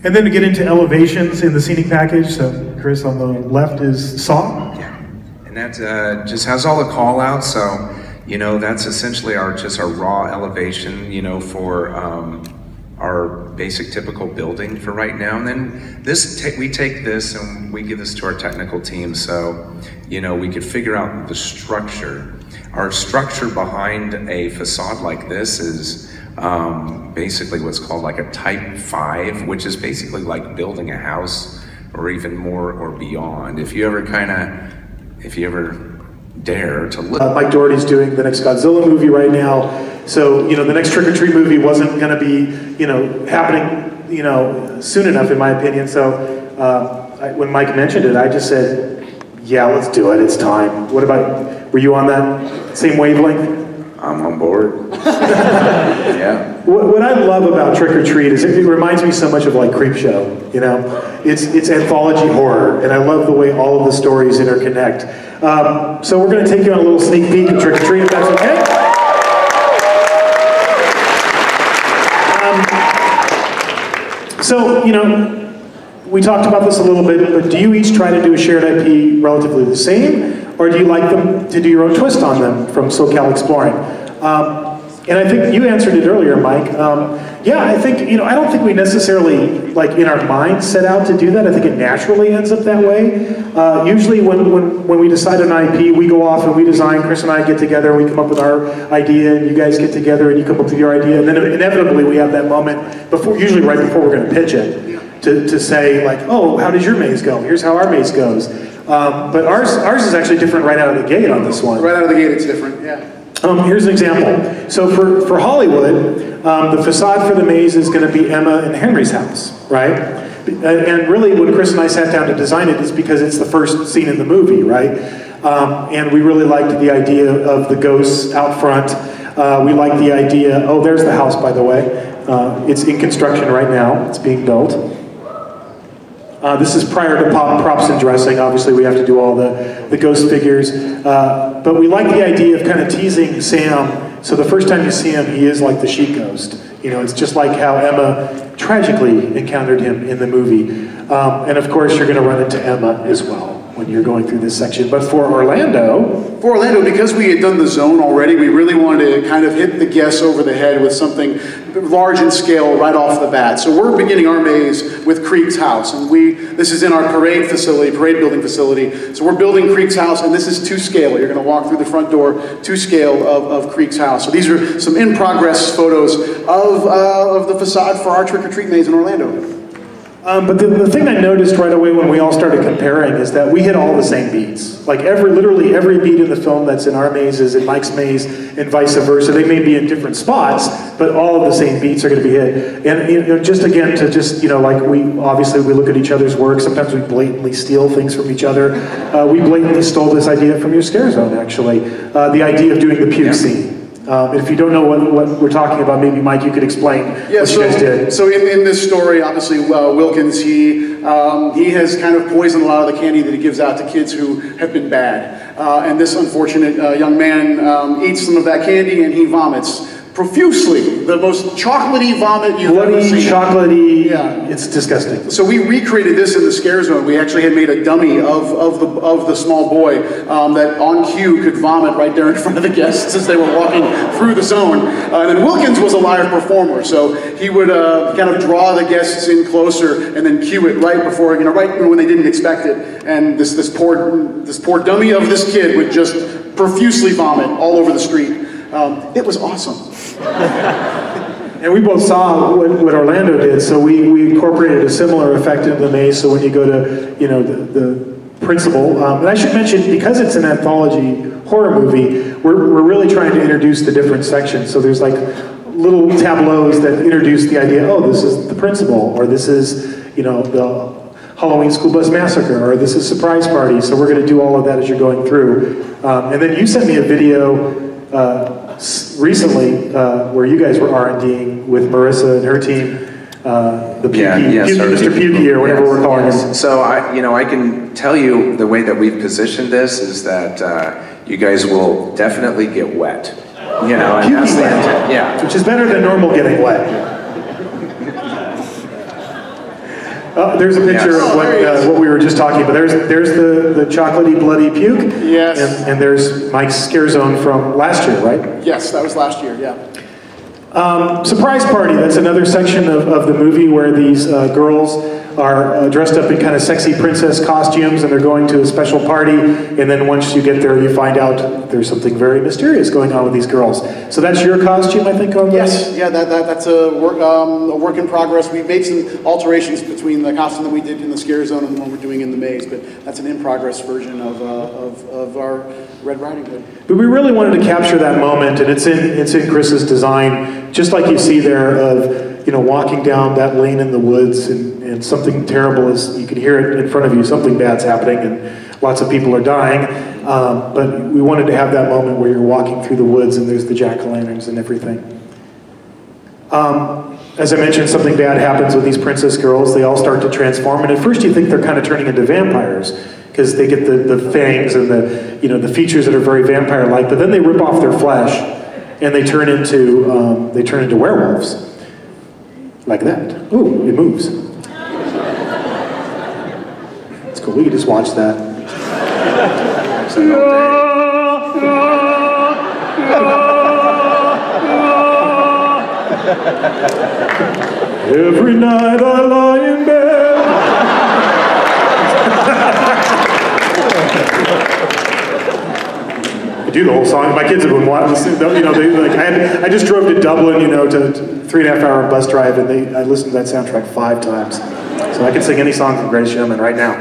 B: And then to get into elevations in the scenic package, so Chris, on the left is Saw.
C: Yeah, and that just has all the call outs. So, you know, that's essentially just our raw elevation, you know, for our basic typical building for right now. And then we take this and we give this to our technical team, so, you know, we could figure out the structure. Our structure behind a facade like this is basically what's called like a type 5, which is basically like building a house or even more or beyond. If you ever dare to look.
B: Mike Doherty's doing the next Godzilla movie right now. So, you know, the next Trick or Treat movie wasn't going to be, you know, happening, you know, soon enough, in my opinion. So when Mike mentioned it, I just said, yeah, let's do it. It's time. What about, were you on that same wavelength?
C: I'm on board. Yeah.
B: What I love about Trick or Treat is it reminds me so much of like Creepshow, you know? It's anthology horror, and I love the way all of the stories interconnect. So we're going to take you on a little sneak peek of Trick or Treat, if that's okay. So, you know, we talked about this a little bit, but do you each try to do a shared IP relatively the same, or do you like them to do your own twist on them from SoCal Exploring? And I think you answered it earlier, Mike. Yeah, I think, you know, I don't think we necessarily, like, in our mind set out to do that. I think it naturally ends up that way. Usually when we decide on IP, we go off and we design, Chris and I get together, and we come up with our idea, and you guys get together and you come up with your idea, and then inevitably we have that moment, before, usually right before we're going to pitch it, to say, like, oh, how does your maze go? Here's how our maze goes. But ours is actually different right out of the gate on this one.
D: Right out of the gate it's different, yeah.
B: Here's an example. So for Hollywood, the facade for the maze is going to be Emma and Henry's house, right? And really, when Chris and I sat down to design it, it's because it's the first scene in the movie, right? And we really liked the idea of the ghosts out front. We liked the idea, oh, there's the house, by the way. It's in construction right now. It's being built. This is prior to props and dressing. Obviously, we have to do all the ghost figures. But we like the idea of kind of teasing Sam. So the first time you see him, he is like the sheet ghost. You know, it's just like how Emma tragically encountered him in the movie. And of course, you're going to run into Emma as well when you're going through this section. But for Orlando,
D: because we had done the zone already, we really wanted to kind of hit the guests over the head with something large in scale right off the bat. So we're beginning our maze with Creek's house, and this is in our parade building facility. So we're building Creek's house, and this is to scale. You're going to walk through the front door to scale of Creek's house. So these are some in-progress photos of the facade for our Trick or Treat maze in Orlando.
B: But the thing I noticed right away when we all started comparing is that we hit all the same beats. Like literally every beat in the film that's in our maze is in Mike's maze, and vice versa. They may be in different spots, but all of the same beats are going to be hit. And you know, just again to just, you know, like we look at each other's work. Sometimes we blatantly steal things from each other. We blatantly stole this idea from your Scare Zone, actually. The idea of doing the puke scene. If you don't know what we're talking about, maybe Mike, you could explain what you guys did.
D: So in this story, obviously, Wilkins, he has kind of poisoned a lot of the candy that he gives out to kids who have been bad. And this unfortunate young man eats some of that candy and he vomits profusely. The most chocolatey vomit you've ever seen.
B: Chocolatey, yeah. It's disgusting.
D: So we recreated this in the Scare Zone. We actually had made a dummy of the small boy that on cue could vomit right there in front of the guests as they were walking through the zone. And then Wilkins was a live performer, so he would kind of draw the guests in closer and then cue it right before, you know, right when they didn't expect it. And this poor dummy of this kid would just profusely vomit all over the street. It was awesome.
B: And we both saw what Orlando did, so we incorporated a similar effect into the maze. So when you go to, you know, the principal, and I should mention, because it's an anthology horror movie, we're really trying to introduce the different sections. So there's like little tableaus that introduce the idea, oh, this is the principal, or this is, you know, the Halloween School Bus Massacre, or this is Surprise Party. So we're going to do all of that as you're going through. And then you sent me a video recently where you guys were R&D'ing with Marissa and her team, the Mr. Pukey, or whatever we're calling him.
C: So I can tell you the way that we've positioned this is that you guys will definitely get wet. You know, and that's the intent. Yeah,
B: which is better than normal getting wet. There's a picture of what we were just talking about. There's the chocolatey, bloody puke.
D: Yes.
B: And there's Mike's scare zone from last year, right?
D: Yes, that was last year, yeah.
B: Surprise party, that's another section of the movie where these girls are dressed up in kind of sexy princess costumes and they're going to a special party, and then once you get there you find out there's something very mysterious going on with these girls. So that's your costume, I think, on this?
D: Yes, yeah, that's a work in progress. We've made some alterations between the costume that we did in the scare zone and the one we're doing in the maze, but that's an in-progress version of our Red Riding Hood.
B: But we really wanted to capture that moment, and it's in Chris's design, just like you see there of, you know, walking down that lane in the woods and something terrible is, you can hear it in front of you, something bad's happening and lots of people are dying. But we wanted to have that moment where you're walking through the woods and there's the jack-o'-lanterns and everything. As I mentioned, something bad happens with these princess girls. They all start to transform, and at first you think they're kind of turning into vampires because they get the fangs and the features that are very vampire-like, but then they rip off their flesh and they turn into werewolves. Like that. Ooh, it moves. It's cool, we can just watch that. Every night I lie in bed. I do the whole song. My kids have been watching. You know, I just drove to Dublin, you know, to 3.5 hour bus drive, and I listened to that soundtrack 5 times. So I can sing any song from Greatest Showman right now,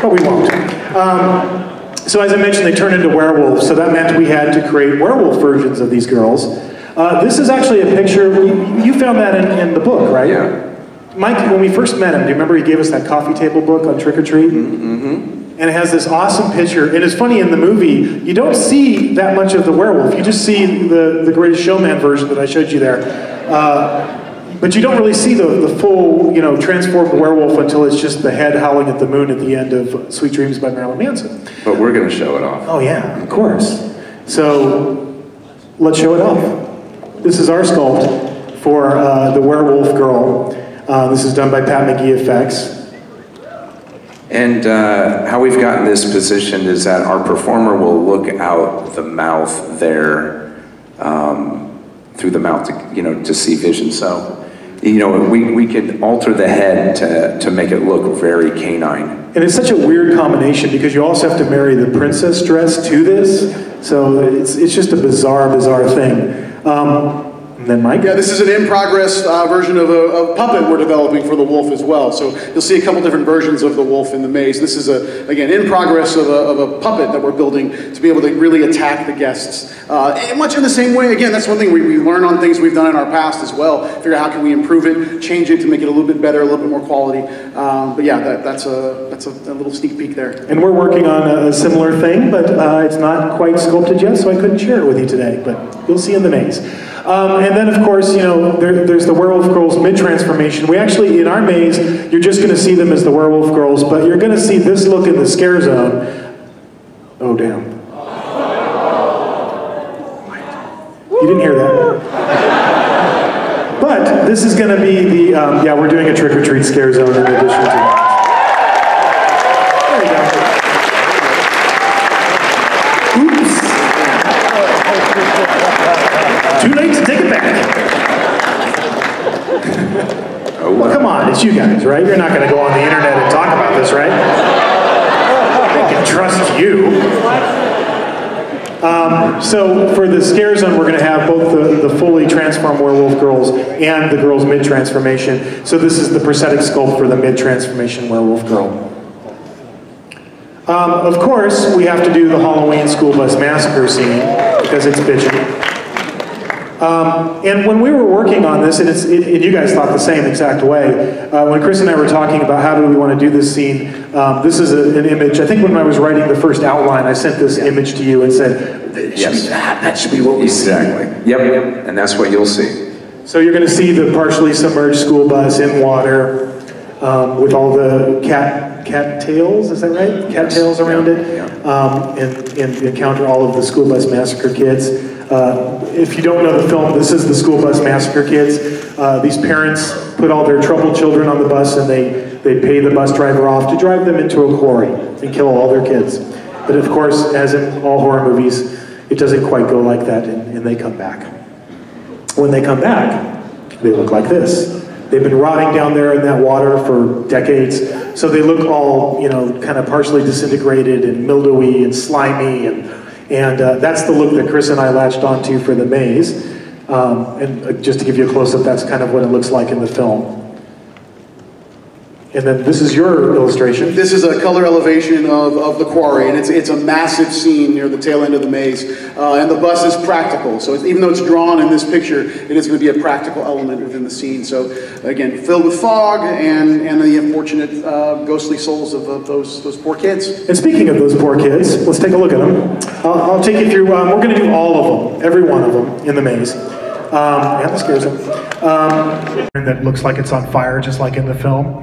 B: but we won't. So as I mentioned, they turn into werewolves. So that meant we had to create werewolf versions of these girls. This is actually a picture. You found that in the book, right?
C: Yeah.
B: Mike, when we first met him, do you remember he gave us that coffee table book on trick or treat?
C: Mm-hmm.
B: And it has this awesome picture. And it's funny, in the movie, you don't see that much of the werewolf. You just see the Greatest Showman version that I showed you there. But you don't really see the full, you know, transformed werewolf until it's just the head howling at the moon at the end of Sweet Dreams by Marilyn Manson.
C: But we're going to show it off.
B: Oh yeah, of course. So let's show it off. This is our sculpt for the werewolf girl. This is done by Pat McGee Effects.
C: And how we've gotten this positioned is that our performer will look out the mouth there, through the mouth, to see vision. So, we could alter the head to make it look very canine.
B: And it's such a weird combination because you also have to marry the princess dress to this. So it's just a bizarre thing. And then Mike?
D: Yeah, this is an in-progress version of a puppet we're developing for the wolf as well. So you'll see a couple different versions of the wolf in the maze. This is, again, in progress of a puppet that we're building to be able to really attack the guests. Much in the same way, again, that's one thing we learn on things we've done in our past as well. Figure out how can we improve it, change it to make it a little bit better, a little bit more quality. But yeah, that's a little sneak peek there.
B: And we're working on a similar thing, but it's not quite sculpted yet, so I couldn't share it with you today. But you'll see in the maze. And then, of course, there's the werewolf girls mid-transformation. We actually, in our maze, you're just going to see them as the werewolf girls, but you're going to see this look in the scare zone. Oh, damn. You didn't hear that. But this is going to be the, yeah, we're doing a trick-or-treat scare zone in addition to that. Too late to take it back. Well, come on, it's you guys, right? You're not going to go on the internet and talk about this, right? I can trust you. So for the scare zone, we're going to have both the fully transformed werewolf girls and the girls mid-transformation. So this is the prosthetic sculpt for the mid-transformation werewolf girl. Of course, we have to do the Halloween school bus massacre scene because it's bitchin'. And when we were working on this, and you guys thought the same exact way, when Chris and I were talking about how do we want to do this scene, this is an image. I think when I was writing the first outline, I sent this image to you and said, it should be that should be what we see.
C: Exactly. Yep, and that's what you'll see.
B: So you're going to see the partially submerged school bus in water. with all the cat tails, is that right? Cat tails around it, and encounter all of the school bus massacre kids. If you don't know the film, this is the School Bus Massacre Kids. These parents put all their troubled children on the bus, and they pay the bus driver off to drive them into a quarry and kill all their kids. But of course, as in all horror movies, it doesn't quite go like that, and they come back. When they come back, they look like this. They've been rotting down there in that water for decades, so they look all, you know, kind of partially disintegrated and mildewy and slimy, and that's the look that Chris and I latched onto for the maze. And just to give you a close-up, that's kind of what it looks like in the film. And then this is your illustration.
D: This is a color elevation of the quarry, and it's a massive scene near the tail end of the maze. And the bus is practical, so even though it's drawn in this picture, it is going to be a practical element within the scene. So again, filled with fog and the unfortunate ghostly souls of those poor kids.
B: And speaking of those poor kids, let's take a look at them. I'll take you through, we're going to do all of them, every one of them in the maze. And that scares them. That looks like it's on fire, just like in the film.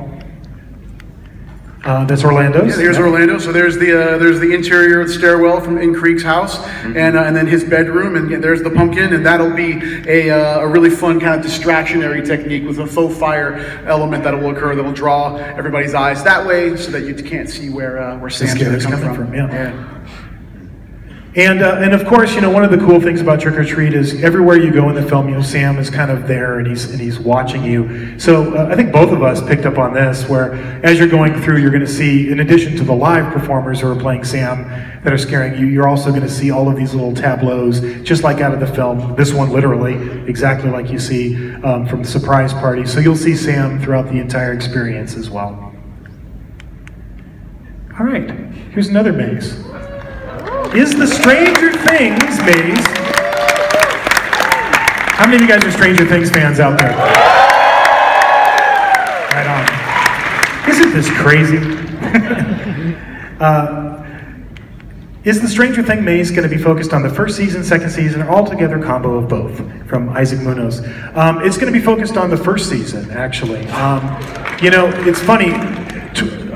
B: That's Orlando's.
E: Yeah, here's Orlando. So there's the interior of the stairwell from In Creek's house, and then his bedroom, and there's the pumpkin, and that'll be a really fun kind of distractionary technique with a faux fire element that will occur that will draw everybody's eyes that way, so that you can't see where Sam's going to come from.
B: Yeah. And of course, you know, one of the cool things about Trick or Treat is everywhere you go in the film, you know, Sam is kind of there and he's watching you. So I think both of us picked up on this, where as you're going through, you're going to see, in addition to the live performers who are playing Sam that are scaring you, you're also going to see all of these little tableaus, just like out of the film. This one literally, exactly like you see from the surprise party. So you'll see Sam throughout the entire experience as well. All right, here's another maze. Is the Stranger Things maze? How many of you guys are Stranger Things fans out there? Right on. Isn't this crazy? Is the Stranger Things maze going to be focused on the first season, second season, or altogether combo of both? From Isaac Munoz. It's going to be focused on the first season, actually. You know, it's funny.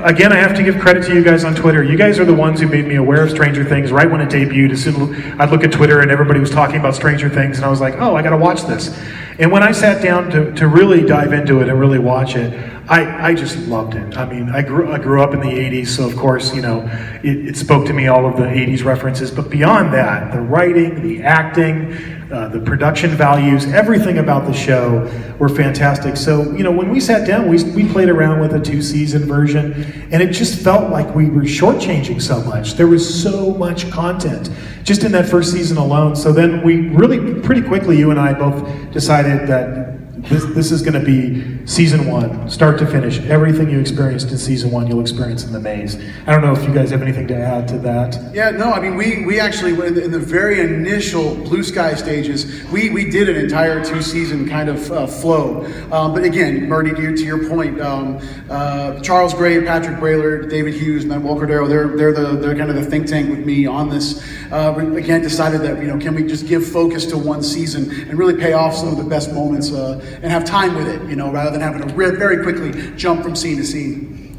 B: Again, I have to give credit to you guys on Twitter. You guys are the ones who made me aware of Stranger Things right when it debuted. As soon as I'd look at Twitter and everybody was talking about Stranger Things, and I was like, oh, I got to watch this. And when I sat down to really dive into it and really watch it, I just loved it. I mean, I grew up in the 80s, so of course, you know, it spoke to me, all of the 80s references. But beyond that, the writing, the acting, the production values, everything about the show were fantastic. So, you know, when we sat down, we played around with a 2-season version, and it just felt like we were shortchanging so much. There was so much content just in that first season alone. So then we really, pretty quickly, you and I both decided that this is going to be season 1, start to finish. Everything you experienced in season 1, you'll experience in the maze. I don't know if you guys have anything to add to that.
E: Yeah, no, I mean, we actually, in the very initial Blue Sky stages, we did an entire 2-season kind of flow. But again, Murdy, to your point, Charles Gray, Patrick Braylor, David Hughes, and then Walker Darrow, they're kind of the think tank with me on this. We again decided that, you know, can we just give focus to one season and really pay off some of the best moments and have time with it, you know, rather than having to very quickly jump from scene to scene.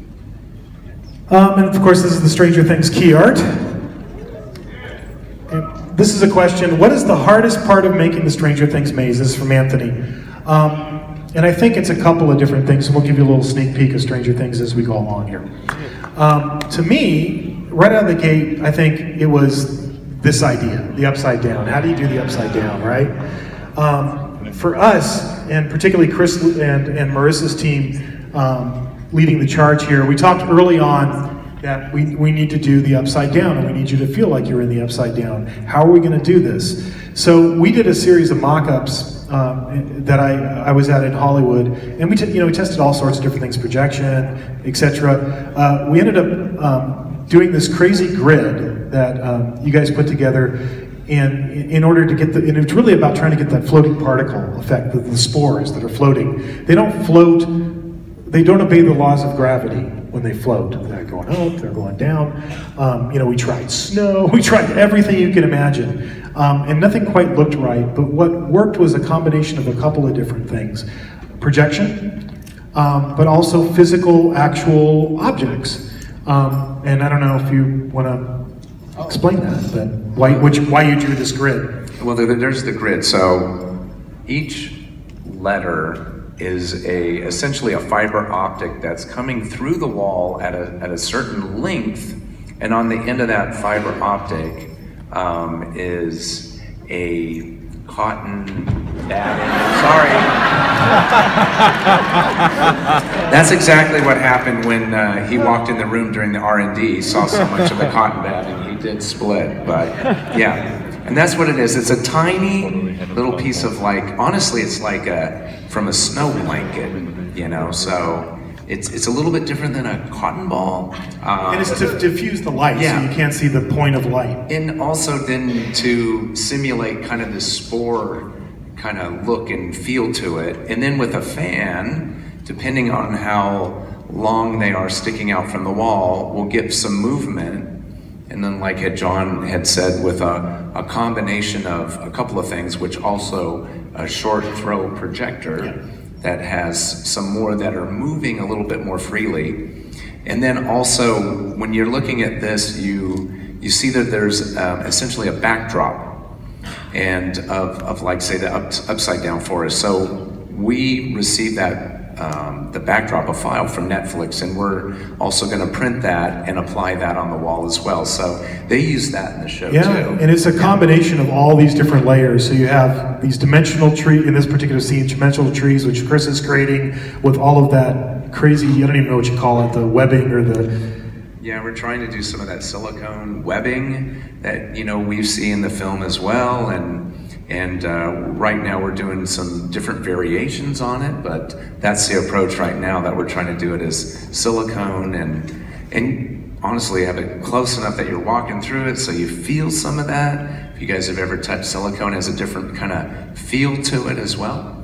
B: And of course, this is the Stranger Things key art. This is a question: what is the hardest part of making the Stranger Things maze? This is from Anthony. And I think it's a couple of different things, and we'll give you a little sneak peek of Stranger Things as we go along here. To me, right out of the gate, I think it was this idea, the upside down. How do you do the upside down, right? For us, and particularly Chris and Marissa's team leading the charge here, we talked early on that we need to do the upside down, and we need you to feel like you're in the upside down. How are we going to do this? So we did a series of mock-ups that I was at in Hollywood, and we tested all sorts of different things, projection, etc. We ended up doing this crazy grid that you guys put together. And in order to get and it's really about trying to get that floating particle effect, the spores that are floating. They don't float, they don't obey the laws of gravity when they float. They're going up, they're going down. You know, we tried snow, we tried everything you can imagine. And nothing quite looked right, but what worked was a combination of a couple of different things. Projection, but also physical, actual objects. And I don't know if you want to explain that, but why you drew this grid.
C: Well, there's the grid. So each letter is essentially a fiber optic that's coming through the wall at a certain length, and on the end of that fiber optic is a cotton batting. Sorry. That's exactly what happened when he walked in the room during the R&D. He saw so much of the cotton batting, he did split, but yeah. And that's what it is. It's a tiny little piece of, like, honestly, it's like from a snow blanket, you know, so it's a little bit different than a cotton ball.
B: And it's to diffuse the light,
C: yeah.
B: So you can't see the point of light.
C: And also then to simulate kind of the spore kind of look and feel to it. And then with a fan, depending on how long they are sticking out from the wall, we'll get some movement. And then, like John had said, with a combination of a couple of things, which also a short throw projector that has some more that are moving a little bit more freely. And then also, when you're looking at this, you see that there's essentially a backdrop and of like, say, the upside down forest. So we receive that the backdrop, a file from Netflix, and we're also going to print that and apply that on the wall as well. So they use that in the show too.
B: And it's a combination of all these different layers. So you have these dimensional tree in this particular scene, dimensional trees, which Chris is creating with all of that crazy, I don't even know what you call it, the webbing or the...
C: Yeah, we're trying to do some of that silicone webbing that, you know, we see in the film as well, and right now we're doing some different variations on it, but that's the approach right now, that we're trying to do it as silicone and honestly have it close enough that you're walking through it so you feel some of that. If you guys have ever touched silicone, it has a different kind of feel to it as well.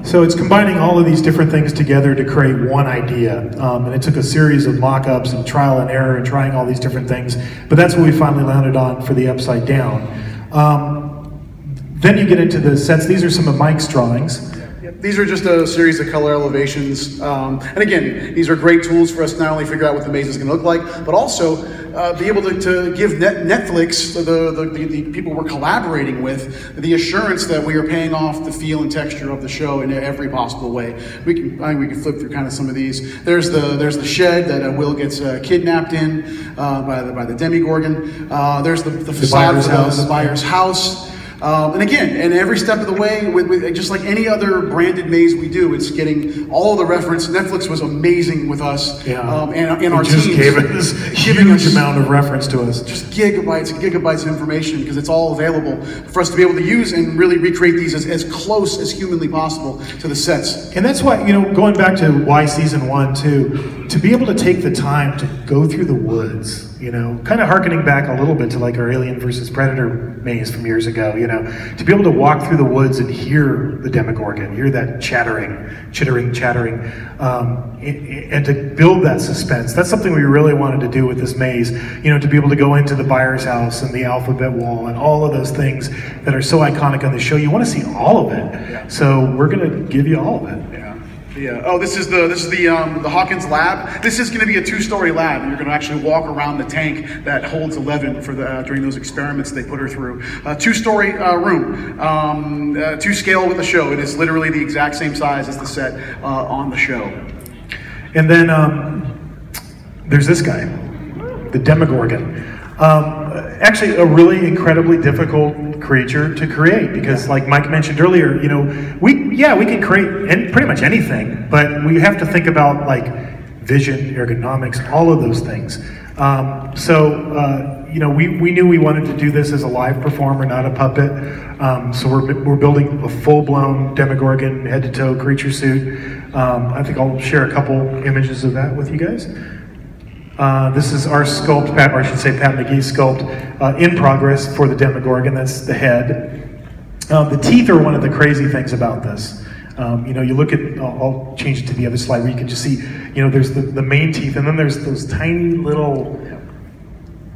B: So it's combining all of these different things together to create one idea. And it took a series of mock-ups and trial and error and trying all these different things, but that's what we finally landed on for the Upside Down. Then you get into the sets. These are some of Mike's drawings.
E: These are just a series of color elevations. And again, these are great tools for us to not only figure out what the maze is going to look like, but also be able to give Netflix, the people we're collaborating with, the assurance that we are paying off the feel and texture of the show in every possible way. I think we can flip through kind of some of these. There's the shed that Will gets kidnapped in by the Demigorgon. There's the facade of the buyer's house. And again, and every step of the way, with just like any other branded maze we do, it's getting all of the reference. Netflix was amazing with us, and our
B: just
E: teams.
B: Gave us a huge amount of reference to us.
E: Just gigabytes and gigabytes of information, because it's all available for us to be able to use and really recreate these as close as humanly possible to the sets.
B: And that's why, you know, going back to why season 1 too, to be able to take the time to go through the woods, you know, kind of hearkening back a little bit to like our Alien versus Predator maze from years ago, you know, to be able to walk through the woods and hear the Demogorgon, hear that chittering, and to build that suspense. That's something we really wanted to do with this maze, you know, to be able to go into the buyer's house and the alphabet wall and all of those things that are so iconic on the show. You want to see all of it. So we're going to give you all of it.
E: Yeah. Oh, this is the Hawkins lab. This is going to be a 2-story lab, and you're going to actually walk around the tank that holds 11 for during those experiments they put her through. 2-story room, to scale with the show. It is literally the exact same size as the set on the show.
B: And then there's this guy, the Demogorgon. Actually, a really incredibly difficult creature to create, because like Mike mentioned earlier, you know, we can create pretty much anything, but we have to think about like vision, ergonomics, all of those things. You know, we knew we wanted to do this as a live performer, not a puppet. So we're building a full-blown Demogorgon head-to-toe creature suit. I think I'll share a couple images of that with you guys. This is our sculpt, Pat McGee's sculpt, in progress for the Demogorgon. That's the head. The teeth are one of the crazy things about this. You know, you look at, I'll change it to the other slide where you can just see, you know, there's the main teeth, and then there's those tiny little,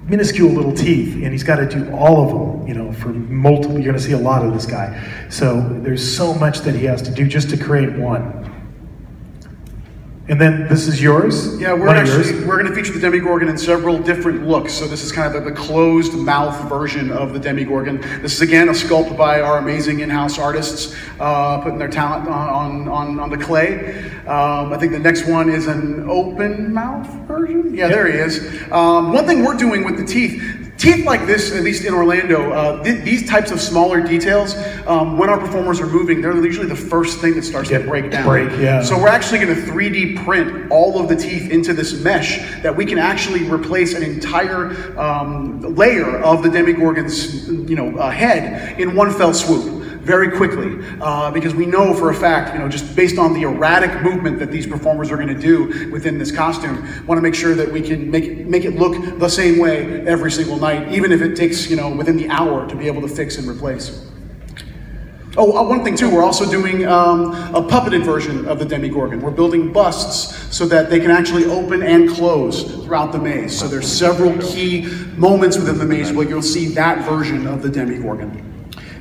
B: minuscule little teeth, and he's got to do all of them, you know, for multiple, you're going to see a lot of this guy. So there's so much that he has to do just to create one. And then this is yours?
E: Yeah, we're going to feature the Demigorgon in several different looks. So this is kind of the closed mouth version of the Demigorgon. This is again a sculpt by our amazing in-house artists, putting their talent on the clay. I think the next one is an open mouth version. Yeah, there he is. One thing we're doing with the teeth like this, at least in Orlando, these types of smaller details, when our performers are moving, they're usually the first thing that starts to break down. So we're actually going to 3D print all of the teeth into this mesh that we can actually replace an entire layer of the Demigorgon's head in one fell swoop. Very quickly, because we know for a fact, just based on the erratic movement that these performers are going to do within this costume, want to make sure that we can make it look the same way every single night, even if it takes, within the hour to be able to fix and replace. Oh, one thing too, we're also doing a puppeted version of the Demigorgon. We're building busts so that they can actually open and close throughout the maze. So there's several key moments within the maze where you'll see that version of the Demigorgon.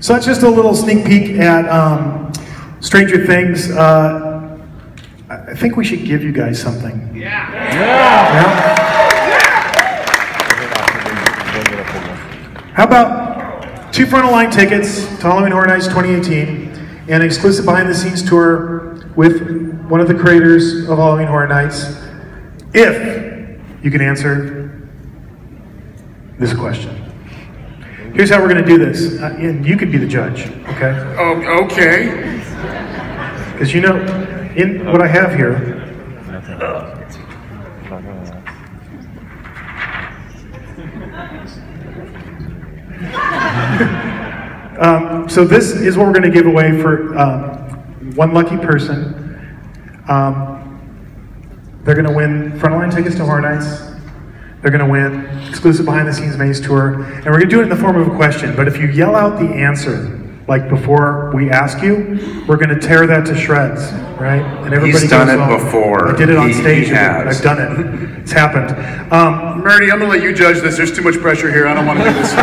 B: So that's just a little sneak peek at Stranger Things. I think we should give you guys something. Yeah. How about 2 front of line tickets to Halloween Horror Nights 2018 and an exclusive behind the scenes tour with one of the creators of Halloween Horror Nights, if you can answer this question. Here's how we're going to do this, and you could be the judge, okay?
E: Oh, okay.
B: Because in what I have here, so this is what we're going to give away for one lucky person. They're going to win front line tickets to Horror Nights. They're going to win exclusive behind-the-scenes maze tour, and we're going to do it in the form of a question. But if you yell out the answer, like before we ask you, we're going to tear that to shreds, right? And everybody
C: He's done it before.
B: I did it on stage.
C: He has.
B: I've done it. It's happened.
E: Murdy, I'm going to let you judge this. There's too much pressure here. I don't want to do this.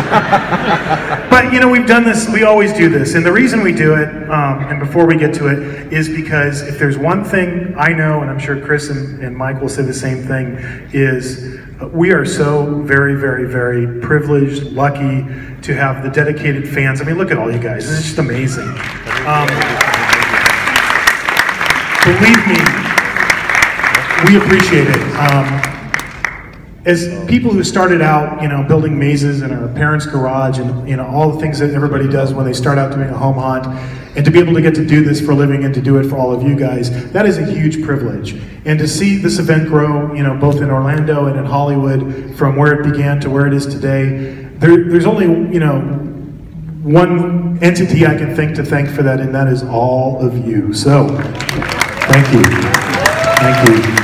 B: But we've done this. We always do this, and the reason we do it, and before we get to it, is because if there's one thing I know, and I'm sure Chris and Mike will say the same thing, is we are so very, very, very privileged, lucky to have the dedicated fans. I mean, look at all you guys. This is just amazing. Believe me, we appreciate it. As people who started out, building mazes in our parents' garage and, all the things that everybody does when they start out doing a home haunt, and to be able to get to do this for a living and to do it for all of you guys, that is a huge privilege. And to see this event grow, both in Orlando and in Hollywood, from where it began to where it is today, there's only, one entity I can think to thank for that, and that is all of you. So, thank you. Thank you.